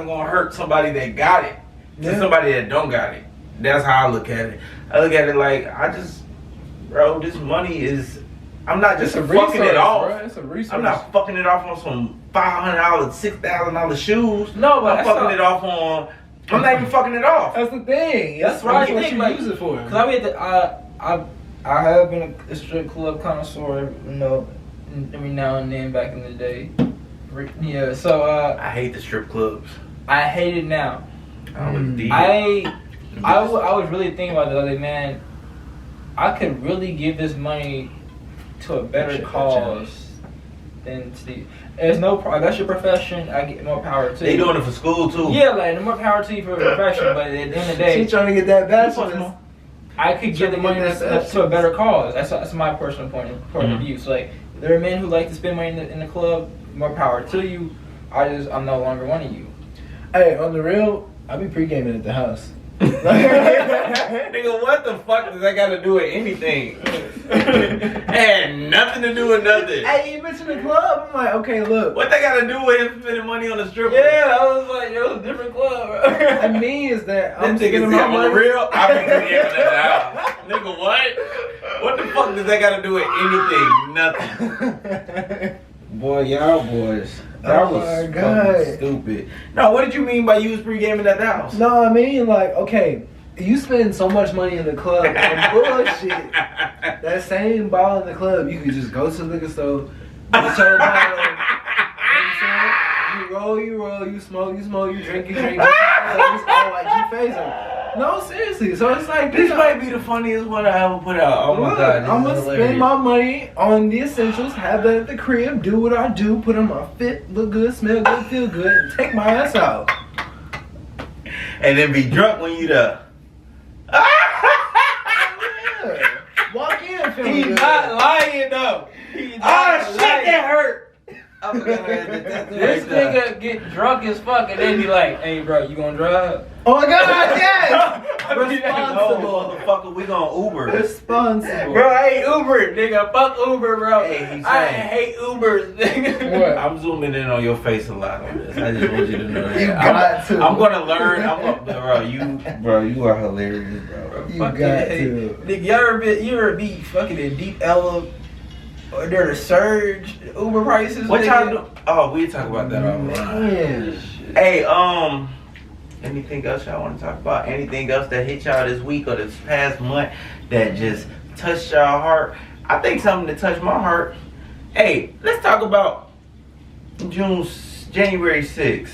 gonna hurt somebody that got it to somebody that don't got it? That's how I look at it. I look at it like this money is. I'm not just fucking it off. Bro. It's a resource. I'm not fucking it off on some $500, $6,000 shoes. No, but I'm fucking it off on. I'm not even fucking it off. That's the thing. That's what you use it for. Cause I have been a strip club connoisseur, every now and then back in the day. Yeah, so I hate the strip clubs. I hate it now. I was really thinking about the other day, man. I could really give this money to a better cause than to the. There's no. That's your profession. I get more power to. They doing it for school too. Yeah, like more power to you for your profession. But at the end of the day, She's trying to get that bachelor's. I could give the money to a better cause. That's my personal point of view. So like, there are men who like to spend money in the club. More power to you. I'm no longer one of you. Hey, on the real, I be pre-gaming at the house. Nigga, what the fuck does that got to do with anything? Had nothing to do with nothing. Hey, you mentioned the club. I'm like, okay, look. What they got to do with him spending money on the stripper? Yeah, I was like, it was a different club. I mean, is that I'm Them thinking niggas about on the money. real. I be pre-gaming at the house. Nigga, what? What the fuck does that got to do with anything? Nothing. Boy, y'all boys. That Oh was my God. fucking stupid. No, what did you mean by you was pre-gaming at the house? No, I mean, like, okay, you spend so much money in the club on bullshit. That same ball in the club, you could just go to the liquor store, get your bottle. You know what I'm saying? You roll, you smoke, you drink, you drink. It's all like you phaser. No, seriously. So it's like This might be the funniest one I ever put out. Oh my look, God, this I'm is gonna hilarious. spend my money on the essentials, have that at the crib, do what I do, put on my fit, look good, smell good, feel good, and take my ass out. And then be drunk when you done. Yeah. Walk in, feeling He's good. not lying though. Shit, that hurt. This nigga get drunk as fuck and then be like, hey bro, you gonna drive? Oh my God, yes! No, motherfucker, we gonna Uber. Responsible. Bro, I hate Uber, nigga. Fuck Uber, bro. Hey, he's I saying. hate Ubers, nigga. What? I'm zooming in on your face a lot on this. I just want you to know that. You got to. I'm gonna learn. Bro, you are hilarious, bro. You Fucking got hate- to. Nigga, you ever be fucking in deep ele or there a surge Uber prices? What nigga? y'all do? Oh, we talk about that offline. Man. Hey, anything else y'all want to talk about? Anything else that hit y'all this week or this past month that just touched y'all heart? I think something that touched my heart. Hey, let's talk about January 6th.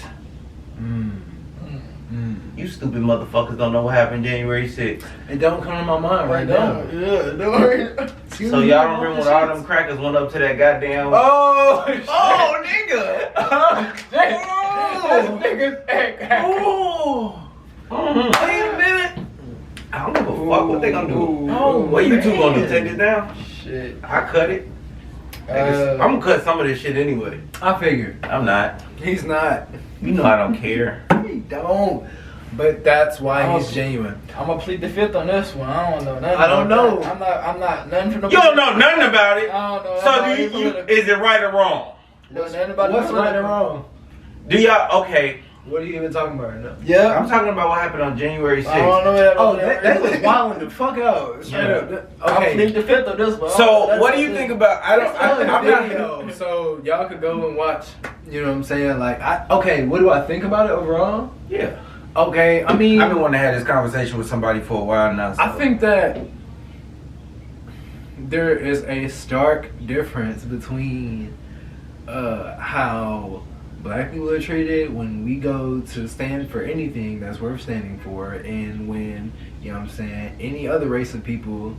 You stupid motherfuckers don't know what happened January 6th. It don't come to my mind right now. Yeah, don't worry. So y'all don't remember when all them crackers went up to that goddamn... Oh, shit. Oh, nigga! This nigga's act. Oh! Wait a minute! I don't give a fuck what they gonna do. Oh, What you two gonna do? man. Take this down? Shit. I cut it. I'm gonna cut some of this shit anyway. I figured. I'm not. He's not. You know I don't care. He don't. But that's why Oh. he's genuine. I'm gonna plead the fifth on this one. I don't know nothing. I don't about know. that. I'm not nothing from the. You don't know nothing about it. I don't know. So do you is it right or wrong? Know nothing about What's the right and wrong? Do y'all, okay, What are you even talking about right now? Yeah. I'm talking about what happened on January 6th. I don't know that. Oh, that was wilding the fuck out. Straight Yeah. up. I'll Okay. plead the fifth on this one. So That's what do you think about, I'm not, video, so y'all could go and watch, you know what I'm saying? Like, okay, what do I think about it overall? yeah. Okay, I mean, I've been wanting to have this conversation with somebody for a while now. So. I think that there is a stark difference between how black people are treated when we go to stand for anything that's worth standing for, and when, you know what I'm saying, any other race of people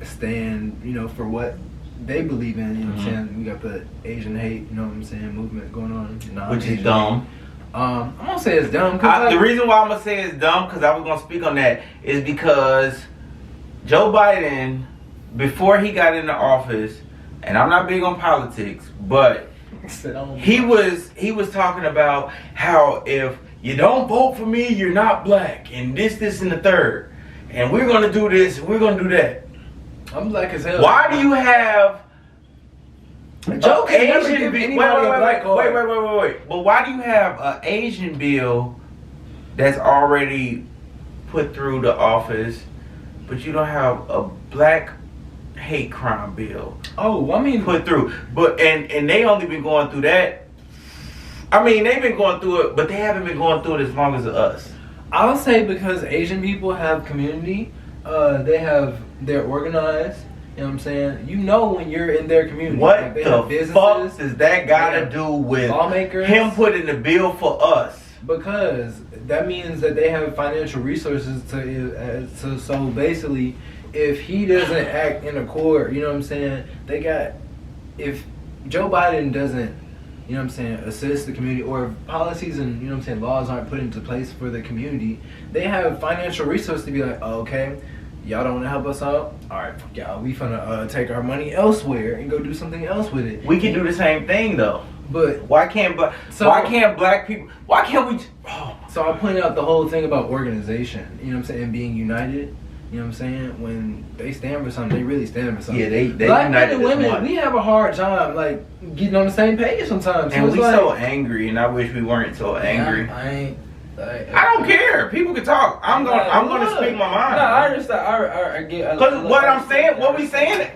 stand, you know, for what they believe in, you know what I'm saying? We got the Asian hate, you know what I'm saying, movement going on. Which is dumb. I'm gonna say it's dumb. 'Cause The reason why I'm gonna say it's dumb, because I was gonna speak on that, is because Joe Biden, before he got into office, and I'm not big on politics, but he was talking about how if you don't vote for me, you're not black, and this, and the third, and we're gonna do this, and we're gonna do that. I'm black as hell. Why do you have Joe can never Asian give bill? anybody a black card. Wait. But why do you have an Asian bill that's already put through the office, but you don't have a black hate crime bill Oh, I mean, put through? But and they only been going through that. I mean, they've been going through it, but they haven't been going through it as long as us. I'll say because Asian people have community, they're organized. You know what I'm saying? You know when you're in their community. What Like, they have the fuck does that got to have do with lawmakers. him putting the bill for us? Because that means that they have financial resources to so basically, if he doesn't act in accord, you know what I'm saying? If Joe Biden doesn't, you know what I'm saying, assist the community, or if policies and, you know what I'm saying, laws aren't put into place for the community, they have financial resources to be like, oh, okay, y'all don't want to help us out? All right, fuck y'all. We finna take our money elsewhere and go do something else with it. We can do the same thing though. But why can't black people? Why can't we? Oh. So I point out the whole thing about organization. You know what I'm saying? Being united. You know what I'm saying? When they stand for something, they really stand for something. Yeah, they black men united and women, one. we have a hard time like getting on the same page sometimes. And So we it's so like, angry, and I wish we weren't so angry. I don't care. People can talk. I'm gonna speak my mind. No, I understand. I get. Because what I'm saying, what we saying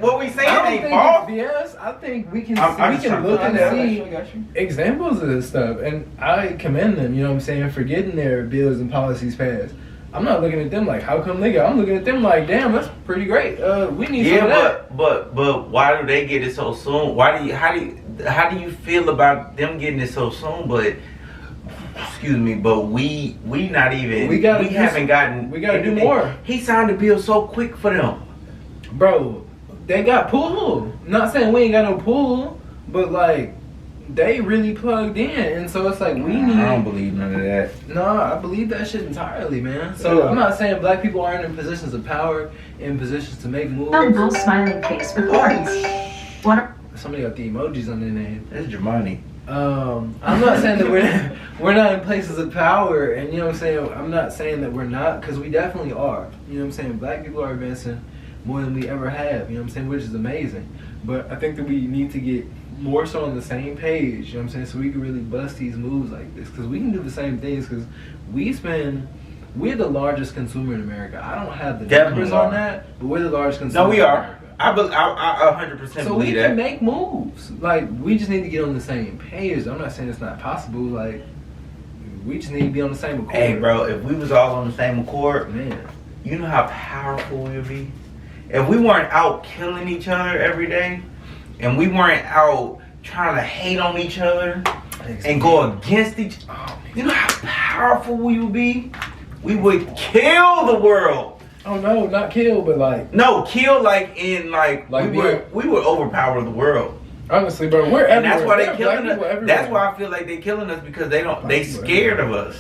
I don't ain't think false. it's BS. I think we can I'm we just can trying look to- and see examples of this stuff, and I commend them. You know what I'm saying, for getting their bills and policies passed. I'm not looking at them like, how come they got? I'm looking at them like, damn, that's pretty great. We need some of that. but why do they get it so soon? How do you feel about them getting it so soon? But excuse me, but we not even we haven't gotten. We gotta do more. He signed the bill so quick for them, bro. They got pull. Not saying we ain't got no pull, but like they really plugged in, and so it's like we need. I don't believe none of that. No, I believe that shit entirely, man. So I'm not saying black people aren't in positions of power, in positions to make moves. Bull smiling face with horns. What? Somebody got the emojis on their name. That's Germani. I'm not saying that we're not in places of power, and you know what I'm saying. I'm not saying that we're not, because we definitely are. You know what I'm saying. Black people are advancing more than we ever have. You know what I'm saying, which is amazing. But I think that we need to get more so on the same page. You know what I'm saying, so we can really bust these moves like this, because we can do the same things. Because we're the largest consumer in America. I don't have the numbers on that, but we're the largest consumer. No, we in are. America. I 100% So we believe can that. make moves. Like, we just need to get on the same page. I'm not saying it's not possible. Like, we just need to be on the same accord. Hey, bro, if we was all on the same accord, Man. you know how powerful we would be? If we weren't out killing each other every day, and we weren't out trying to hate on each other and go against each other, you know how powerful we would be? We would kill the world. Oh, no, not kill, but like... No, kill like in like Like we would overpower the world. Honestly, bro, we're And everywhere. that's why they There are killing black people us. everywhere. That's why I feel like they killing us, because they people scared of us.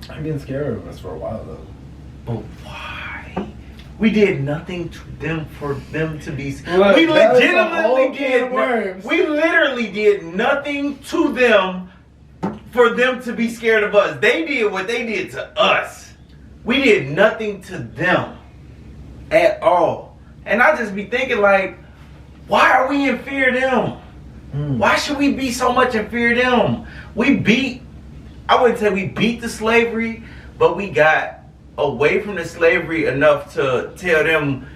I've been scared of us for a while, though. But why? We did nothing to them for them to be. Look, We that is a legitimately whole can did. of worms. We literally did nothing to them for them to be scared of us. They did what they did to us. We did nothing to them at all. And I just be thinking like, why are we in fear of them? Why should we be so much in fear of them? I wouldn't say we beat the slavery, but we got away from the slavery enough to tell them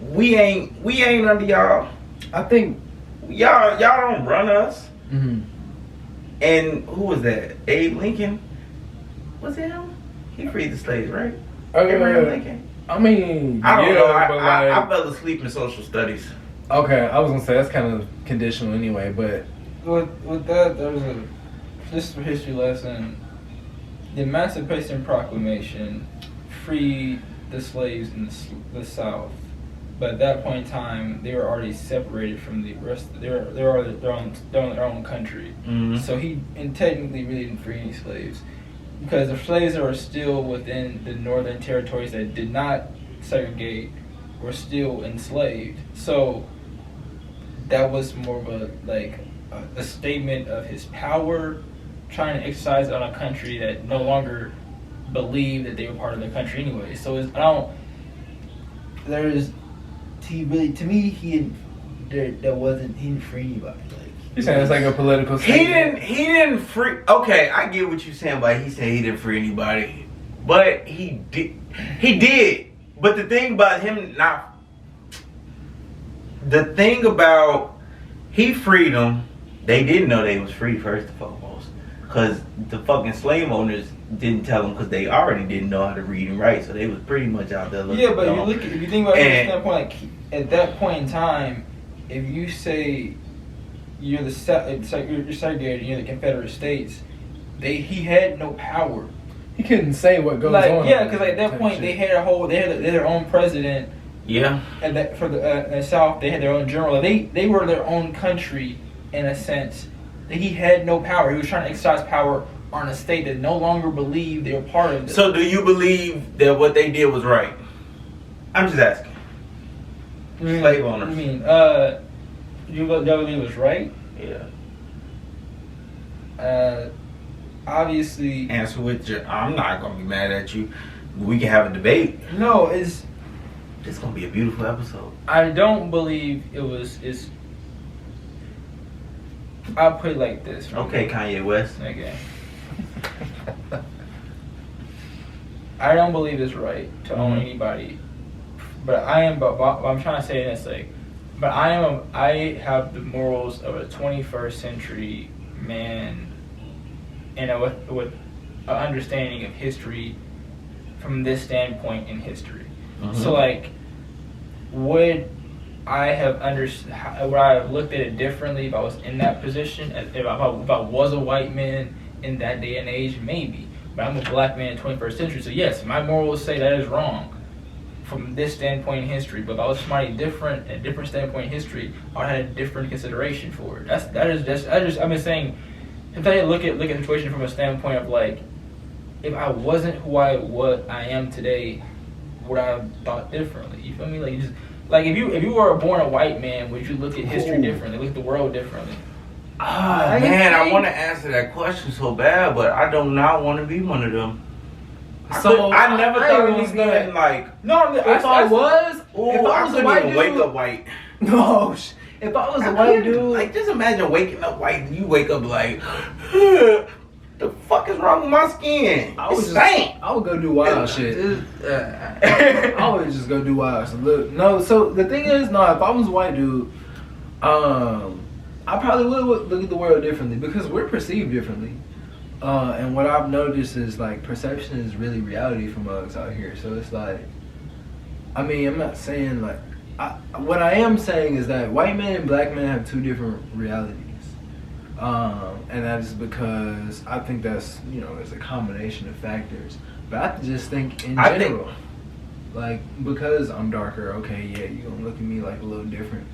we ain't under y'all. I think... Y'all don't run us. Mm-hmm. And who was that? Abe Lincoln? Was it him? He freed the slaves, right? Abraham Lincoln. I mean, I don't know. but like... I fell asleep in social studies. Okay, I was gonna say that's kind of conditional anyway, but with that, there's just a history lesson. The Emancipation Proclamation freed the slaves in the South, but at that point in time, they were already separated from the rest. They were already their own country. Mm-hmm. So he technically really didn't free any slaves, because the slaves that were still within the northern territories that did not segregate were still enslaved. So that was more of a statement of his power, trying to exercise it on a country that no longer believed that they were part of their country anyway. So he didn't free anybody. you're saying it's like a political statement. He didn't free. Okay, I get what you're saying, but he said he didn't free anybody. But he did. But the thing about him he freed them. They didn't know they was free, first and foremost, because the fucking slave owners didn't tell them, because they already didn't know how to read and write, so they was pretty much out there looking. Yeah, but dumb. if you think about it from the standpoint, like, at that point in time, if you say you're segregated, you're the Confederate States, he had no power. He couldn't say what goes Like, on. yeah, because at that point they had their own president, Yeah. And that for the South, they had their own general. They were their own country in a sense. That he had no power. He was trying to exercise power on a state that no longer believed they were part of it. So do you believe that what they did was right? I'm just asking. Slave owners. You mean, you believe it was right? Yeah. Obviously. Answer with your. I'm not gonna be mad at you. We can have a debate. No, it's gonna be a beautiful episode. I don't believe it was. I'll put it like this. Okay, Kanye West. Okay. I don't believe it's right to own anybody, but I am. But what I'm trying to say is like, but I have the morals of a 21st century man, and with an understanding of history from this standpoint in history. So like, would I have would I have looked at it differently if I was in that position? If I was a white man in that day and age, maybe. But I'm a black man in the 21st century, so yes, my morals say that is wrong from this standpoint in history. But if I was somebody different, at a different standpoint in history, I would have had a different consideration for it. I'm just saying. If I look at the situation from a standpoint of like, if I wasn't who I am today, would I have thought differently? You feel me? Like just. Like if you were born a white man, would you look at history differently, look at the world differently? Man, I want to answer that question so bad, but I do not want to be one of them. So I never thought it was even like. No, if I was a white dude, wake up white. No, if I was a white dude, like just imagine waking up white and you wake up like, the fuck is wrong with my skin? I would go do wild shit. I would just go do wild shit. Look, no. So the thing is, no. If I was a white dude, I probably would look at the world differently because we're perceived differently. And what I've noticed is like perception is really reality for mugs out here. So it's like, I mean, I'm not saying like, what I am saying is that white men and black men have two different realities. And that is because I think that's, it's a combination of factors. But I just think in general, like, because I'm darker, okay, yeah, you're going to look at me like a little different.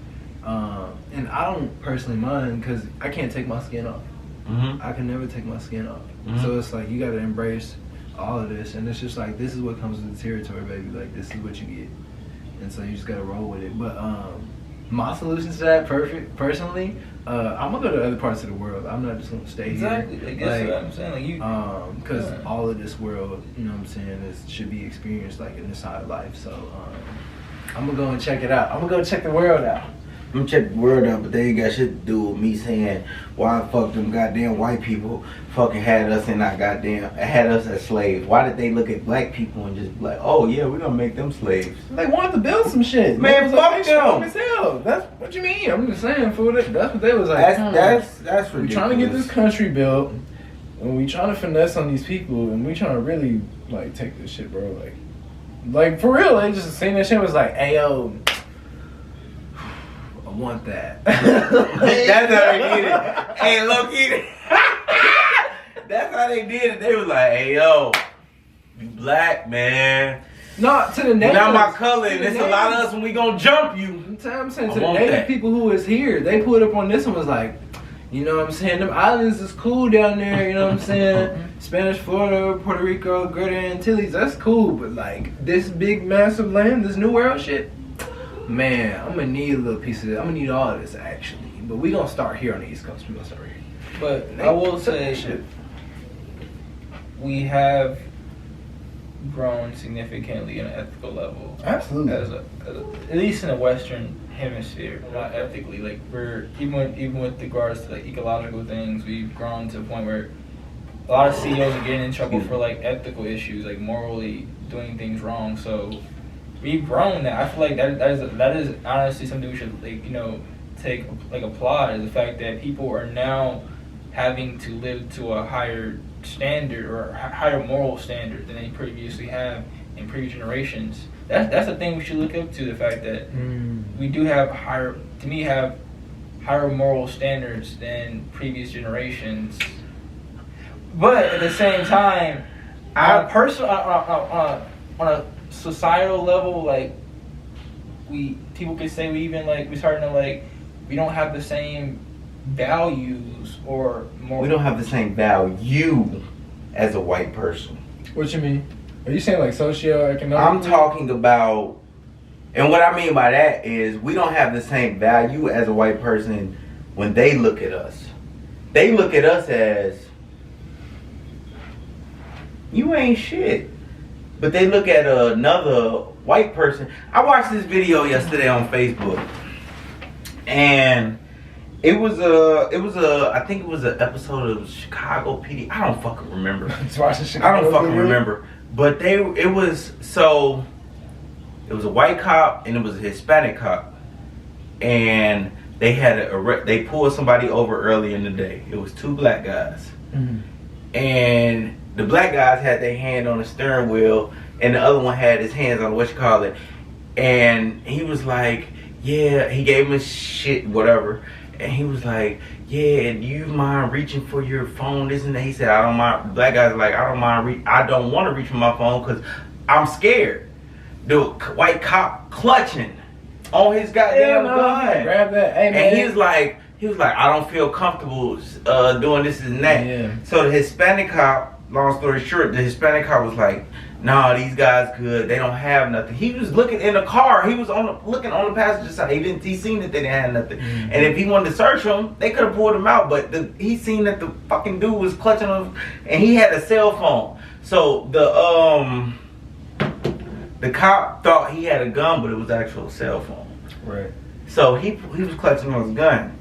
And I don't personally mind because I can't take my skin off. I can never take my skin off. So it's like, you got to embrace all of this. And it's just like, this is what comes with the territory, baby. Like, this is what you get. And so you just got to roll with it. But my solution to that, personally, I'm gonna go to other parts of the world. I'm not just gonna stay here. Exactly. That's what I'm saying. Like you, because all of this world, you know what I'm saying, should be experienced like in this side of life. So I'm gonna go and check it out. I'm gonna go check the world out. I'm gonna check the world out, but they ain't got shit to do with me saying why the fuck them goddamn white people fucking had us as slaves. Why did they look at black people and just be like, oh yeah, we're gonna make them slaves? They wanted to build some shit. Man, fuck them. As hell. That's what you mean. I'm just saying, fool. That's what they was like. That's ridiculous. We trying to get this country built, and we trying to finesse on these people, and we trying to really like take this shit, bro. Like for real. They just saying that shit was like, hey yo, I want that. That's how they did it. Hey, low-key. That's how they did it. They was like, hey, yo, you black, man. No, to the natives. Not my color, and it's a lot of us when we gonna jump you. I'm saying to the native people who was here, they pulled up on this and was like, you know what I'm saying, them islands is cool down there, you know what I'm saying? Spanish Florida, Puerto Rico, Greater Antilles, that's cool, but like this big massive land, this new world shit, man, I'm gonna need a little piece of it. I'm gonna need all of this actually. But we gonna start here on the East Coast. We gonna start here. But I will say we have grown significantly on an ethical level. Absolutely. At least in the Western Hemisphere, not ethically. Like we're even with regards to like ecological things, we've grown to a point where a lot of CEOs are getting in trouble for like ethical issues, like morally doing things wrong. So we've grown that. I feel like that is honestly something we should take applaud, is the fact that people are now having to live to a higher standard or higher moral standard than they previously have in previous generations. That's the thing we should look up to, the fact that we do have higher moral standards than previous generations. But at the same time, on a societal level, like people could say we starting to like we don't have the same values or more. We don't have the same value as a white person. What you mean? Are you saying like socioeconomic? I'm talking about, and what I mean by that is we don't have the same value as a white person when they look at us. They look at us as, you ain't shit. But they look at another white person. I watched this video yesterday on Facebook, and I think it was an episode of Chicago PD. I don't fucking remember. I don't fucking remember. But it was a white cop and it was a Hispanic cop, and they pulled somebody over early in the day. It was two black guys, and the black guys had their hand on the steering wheel, and the other one had his hands on and he was like, yeah, he gave him his shit, whatever, and he was like, yeah, do you mind reaching for your phone, this and that? He said, I don't mind. The black guy's like, I don't mind, I don't want to reach for my phone because I'm scared. The white cop clutching on his goddamn gun. Grab that. Hey, man. And he was like, I don't feel comfortable doing this and that. Yeah. So the Hispanic cop, long story short, the Hispanic cop was like, nah, these guys good. They don't have nothing. He was looking in the car. He was looking on the passenger side. He seen that they didn't have nothing. And if he wanted to search them, they could have pulled him out. But he seen that the fucking dude was clutching him, and he had a cell phone. So the cop thought he had a gun, but it was actual cell phone. Right. So he was clutching on his gun.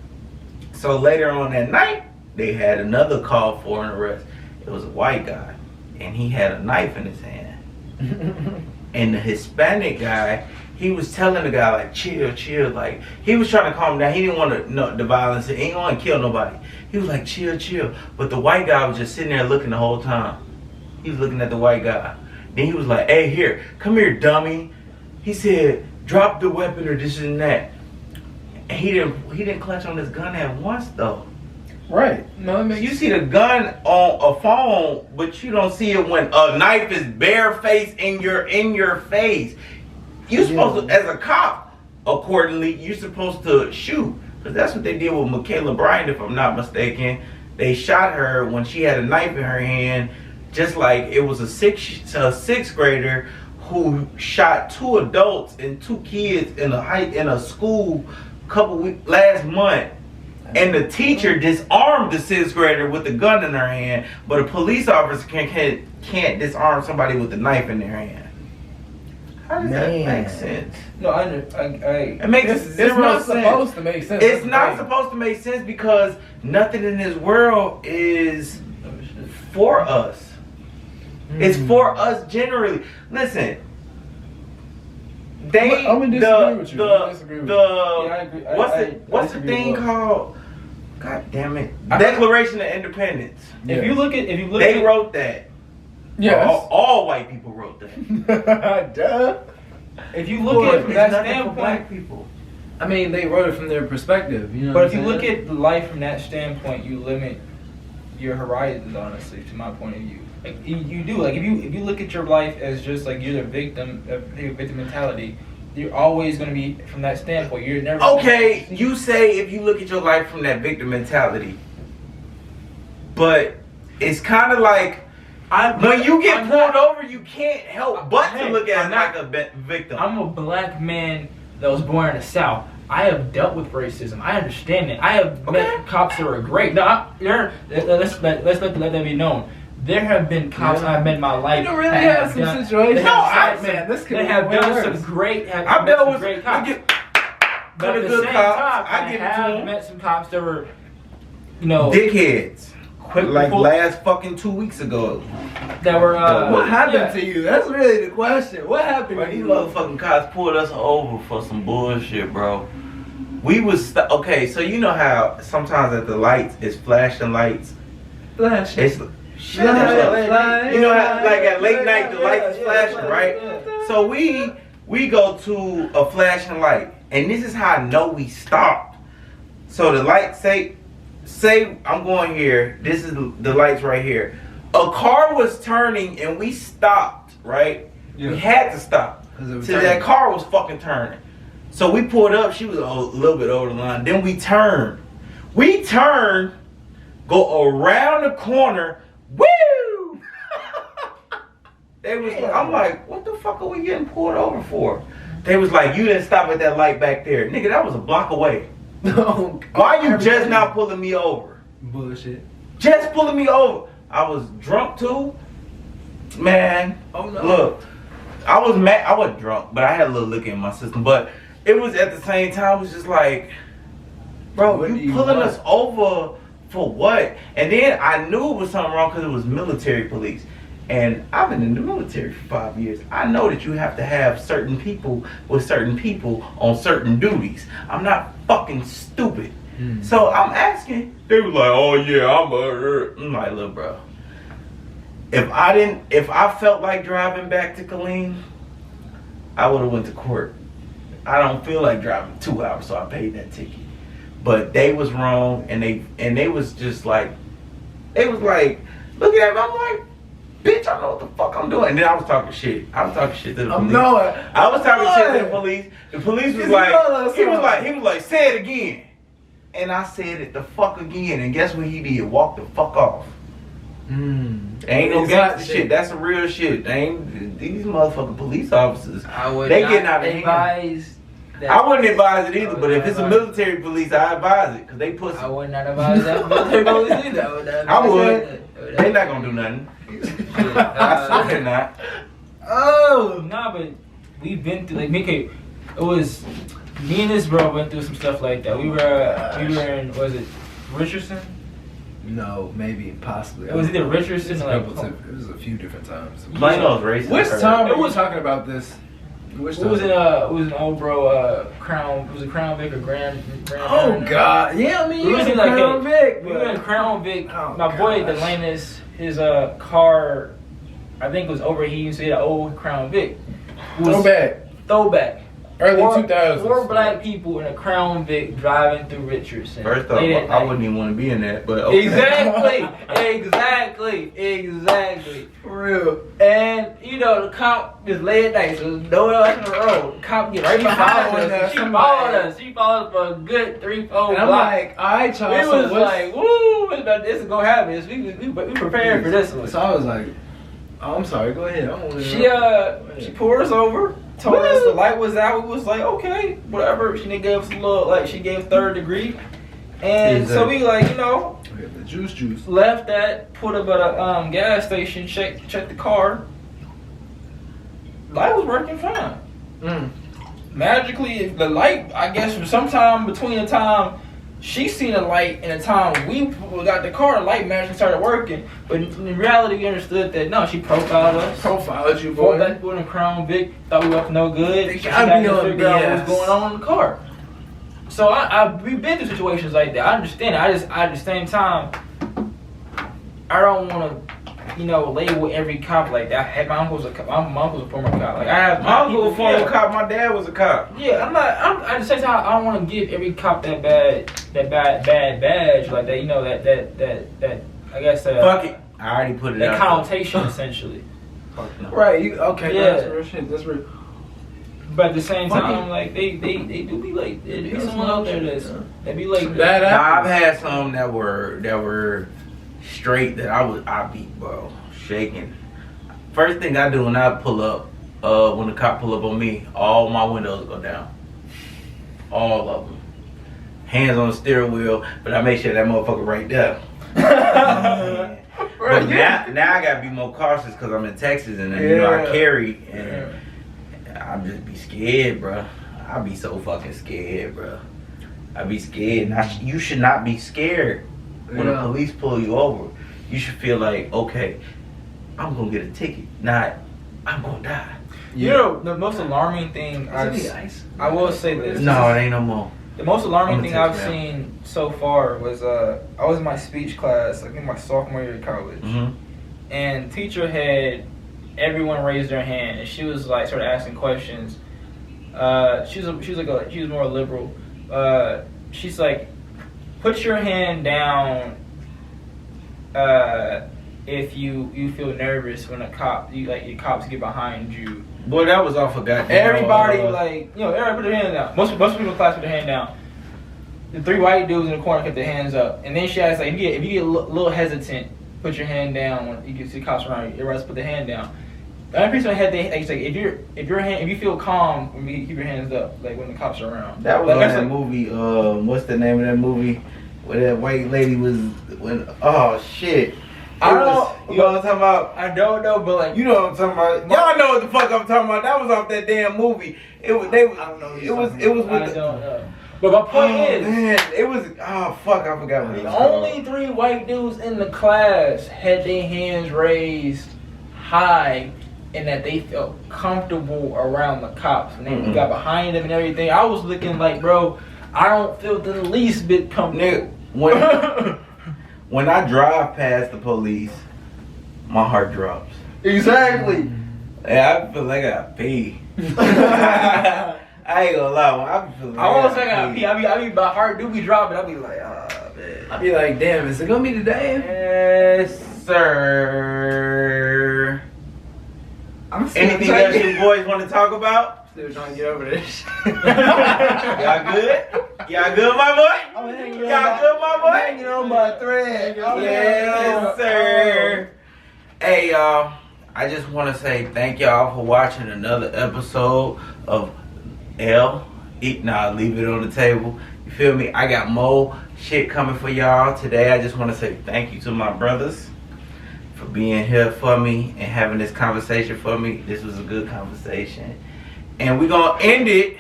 So later on that night, they had another call for an arrest. It was a white guy, and he had a knife in his hand. And the Hispanic guy, he was telling the guy like, chill, like he was trying to calm him down. He didn't want the violence. He didn't want to kill nobody. He was like, chill. But the white guy was just sitting there looking the whole time. He was looking at the white guy. Then he was like, hey, here, come here, dummy. He said, drop the weapon or this and that. And he didn't clutch on his gun at once though. Right. No, it makes You see the gun on a phone, but you don't see it when a knife is barefaced in your face. You're supposed to, as a cop, accordingly, you're supposed to shoot. Because that's what they did with Michaela Bryant, if I'm not mistaken. They shot her when she had a knife in her hand, just like it was a sixth grader who shot two adults and two kids in a school last month. And the teacher disarmed the sixth grader with a gun in her hand, but a police officer can't disarm somebody with a knife in their hand. How does that make sense? No, it makes it's not supposed to make sense. It's not supposed to make sense because nothing in this world is for us. It's for us generally. Listen. I'm gonna disagree with you. What's the thing called? God damn it! Declaration of Independence. Yeah. If you look they wrote that. Yes. All white people wrote that. Duh. If you look at it from that standpoint, black people. I mean, they wrote it from their perspective, you know. But if you look at life from that standpoint, you limit your horizons. Honestly, to my point of view, like you do. Like if you look at your life as just like you're the victim mentality, you're always going to be from that standpoint. You're never okay. You say if you look at your life from that victim mentality, but it's kind of like when you get pulled over, you can't help but to look at it like a victim. I'm a black man that was born in the South. I have dealt with racism. I understand it. I have met cops that are great. No, let's let that be known. There have been cops I've met in my life. You don't really have some situations. Man, this could have done some great. I've dealt with great cops. But at the same time, I have met some cops that were, dickheads. Last fucking 2 weeks ago. That were. What happened to you? That's really the question. What happened to These you? motherfucking cops pulled us over for some bullshit, bro. We was okay. So you know how sometimes at the lights it's flashing lights. Flashing. It's you know how like at late night the lights is flashing, right? So we go to a flashing light, and this is how I know we stopped. So the light say I'm going here. This is the lights right here. A car was turning and we stopped, right? Yeah. We had to stop. So that car was fucking turning. So we pulled up. She was a little bit over the line. Then we turned. Go around the corner. Woo! They was. I'm like, what the fuck are we getting pulled over for? They was like, you didn't stop at that light back there, nigga. That was a block away. No. Why you just now pulling me over? Bullshit. Just pulling me over. I was drunk too. Man, Oh no. look, I was mad. I wasn't drunk, but I had a little liquor in my system. But it was at the same time, it was just like, bro, What do you you pulling want? us over for what? And then I knew it was something wrong because it was military police. And I've been in the military for 5 years. I know that you have to have certain people with certain people on certain duties. I'm not fucking stupid. So I'm asking. They was like, oh yeah, I'm like, look, bro. If I felt like driving back to Killeen, I would have went to court. I don't feel like driving 2 hours, so I paid that ticket. But they was wrong, and they was just like, they was like, look at me. I'm like, bitch, I know what the fuck I'm doing. And then I was talking shit. I was talking shit to the police. I was talking shit to the police. The police was like, he was like, say it again. And I said it the fuck again. And guess what he did? Walk the fuck off. Ain't no gangster shit. That's some real shit. These motherfucking police officers. They getting out of hand. I wouldn't advise it either, but if it's a military police, I advise it, because they pussy. I would not advise that military police either. I would. They not gonna do nothing. I swear not. Oh, nah, but we've been through, like, it was, me and this bro went through some stuff like that. We were in, was it Richardson? No, maybe, possibly. It was either Richardson or it was a few different times. Plano's racist. Which time were we talking about this? Which it was an old bro, Crown, was it Crown Vic or Grand Oh God, yeah, I mean, we was in like Crown Vic. We were in Crown Vic. Oh, my boy gosh. Delanus, his car, I think it was overheating, so he had an old Crown Vic. Throwback. Early 2000s. 4 black people in a Crown Vic driving through Richardson. First off, I wouldn't even want to be in that, but okay. Exactly. For real. And, you know, the cop is late at night, so there's no one else on the road. The cop gets right behind us. She followed us. She followed us for a good 3-4 blocks. And I'm like, alright, y'all. We was like, woo, this is gonna happen. We prepared for this one. So I was like, oh, I'm sorry, go ahead. I don't want She pulled us over, told us the light was out. We was like, okay, whatever. She gave us a little, like, she gave 3rd degree. And so we, like, you know, the juice. left that, put up at a gas station, checked the car. Light was working fine. Magically, the light, I guess, from sometime between the time she seen a light and the time we got the car, the light magically started working. But in reality, we understood that, no, she profiled us. Profiled you, boy. That people in the Crown Vic thought we were up to no good. They She gotta got be to on figure out BS. what's going on in the car. So we've been through situations like that. I understand it. At the same time, I don't want to, you know, label every cop like that. Heck, my uncle's a former cop. Like, I have My uncle was a former cop. My dad was a cop. Yeah, at the same time, I don't want to give every cop that bad badge like that. You know, that I guess Fuck it. I already put it that out. connotation essentially. Fuck no. Right, okay, Yeah. that's real shit. That's real. But at the same time, like they do be like, there be someone out there they be like That Nah, I've had some that were straight that I beat, bro, shaking. First thing I do when I pull up, when the cop pull up on me, all my windows go down, all of them. Hands on the steering wheel, but I make sure that motherfucker right there. But now I gotta be more cautious because I'm in Texas and you know I carry and I just be scared, bro. I be so fucking scared, bro. I be scared. You should not be scared when the police pull you over. You should feel like, okay, I'm gonna get a ticket, not I'm gonna die. You know, the most alarming thing I will say this. No, it ain't no more. The most alarming thing I've text seen so far was I was in my speech class, I think my sophomore year of college, and teacher had everyone raise their hand, and she was like sort of asking questions. She was more liberal. She's like, put your hand down if you feel nervous when your cops get behind you Boy, that was off of goddamn. Everybody like, you know, everybody put their hands down. Most people in the class put their hand down. The 3 white dudes in the corner kept their hands up, and then she asked like, if you get a little hesitant, put your hand down when you can see cops around you. Everybody else put their hand down. The only person that had their like, if you feel calm when you keep your hands up, like when the cops are around. That was like, on that movie. What's the name of that movie? Where that white lady was oh shit. I don't know. You know what I'm talking about? I don't know, but like You know what I'm talking about? Y'all know what the fuck I'm talking about. That was off that damn movie. It was. I don't know. It was with I the. don't know. But my point is, man, it was. Oh fuck, I forgot what it the was only 3 white dudes in the class had their hands raised high, and that they felt comfortable around the cops, and they got behind them and everything. I was looking like, bro, I don't feel the least bit comfortable. Nigga, when I drive past the police, my heart drops. Exactly. Yeah, I feel like I got pee. I ain't gonna lie, when I feel like I won't say I got pee. I be my heart do be dropping. I be like, man. I'd be like, damn, is it gonna be today? Yes, sir. I'm still Anything else you boys want to talk about? Still trying to get over this. Y'all good? Y'all good, my boy? I'm hanging Y'all good, my boy? hanging on my thread. Yes, sir. Hey, y'all. I just want to say thank y'all for watching another episode of leave it on the table. You feel me? I got more shit coming for y'all today. I just want to say thank you to my brothers for being here for me and having this conversation for me. This was a good conversation. And we're going to end it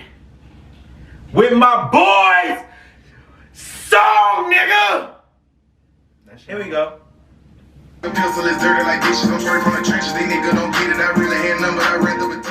with my boys' song, nigga. Here we go. The pistol is dirty like dishes. I'm straight from the trenches. These niggas don't get it. I really had none, but I rather with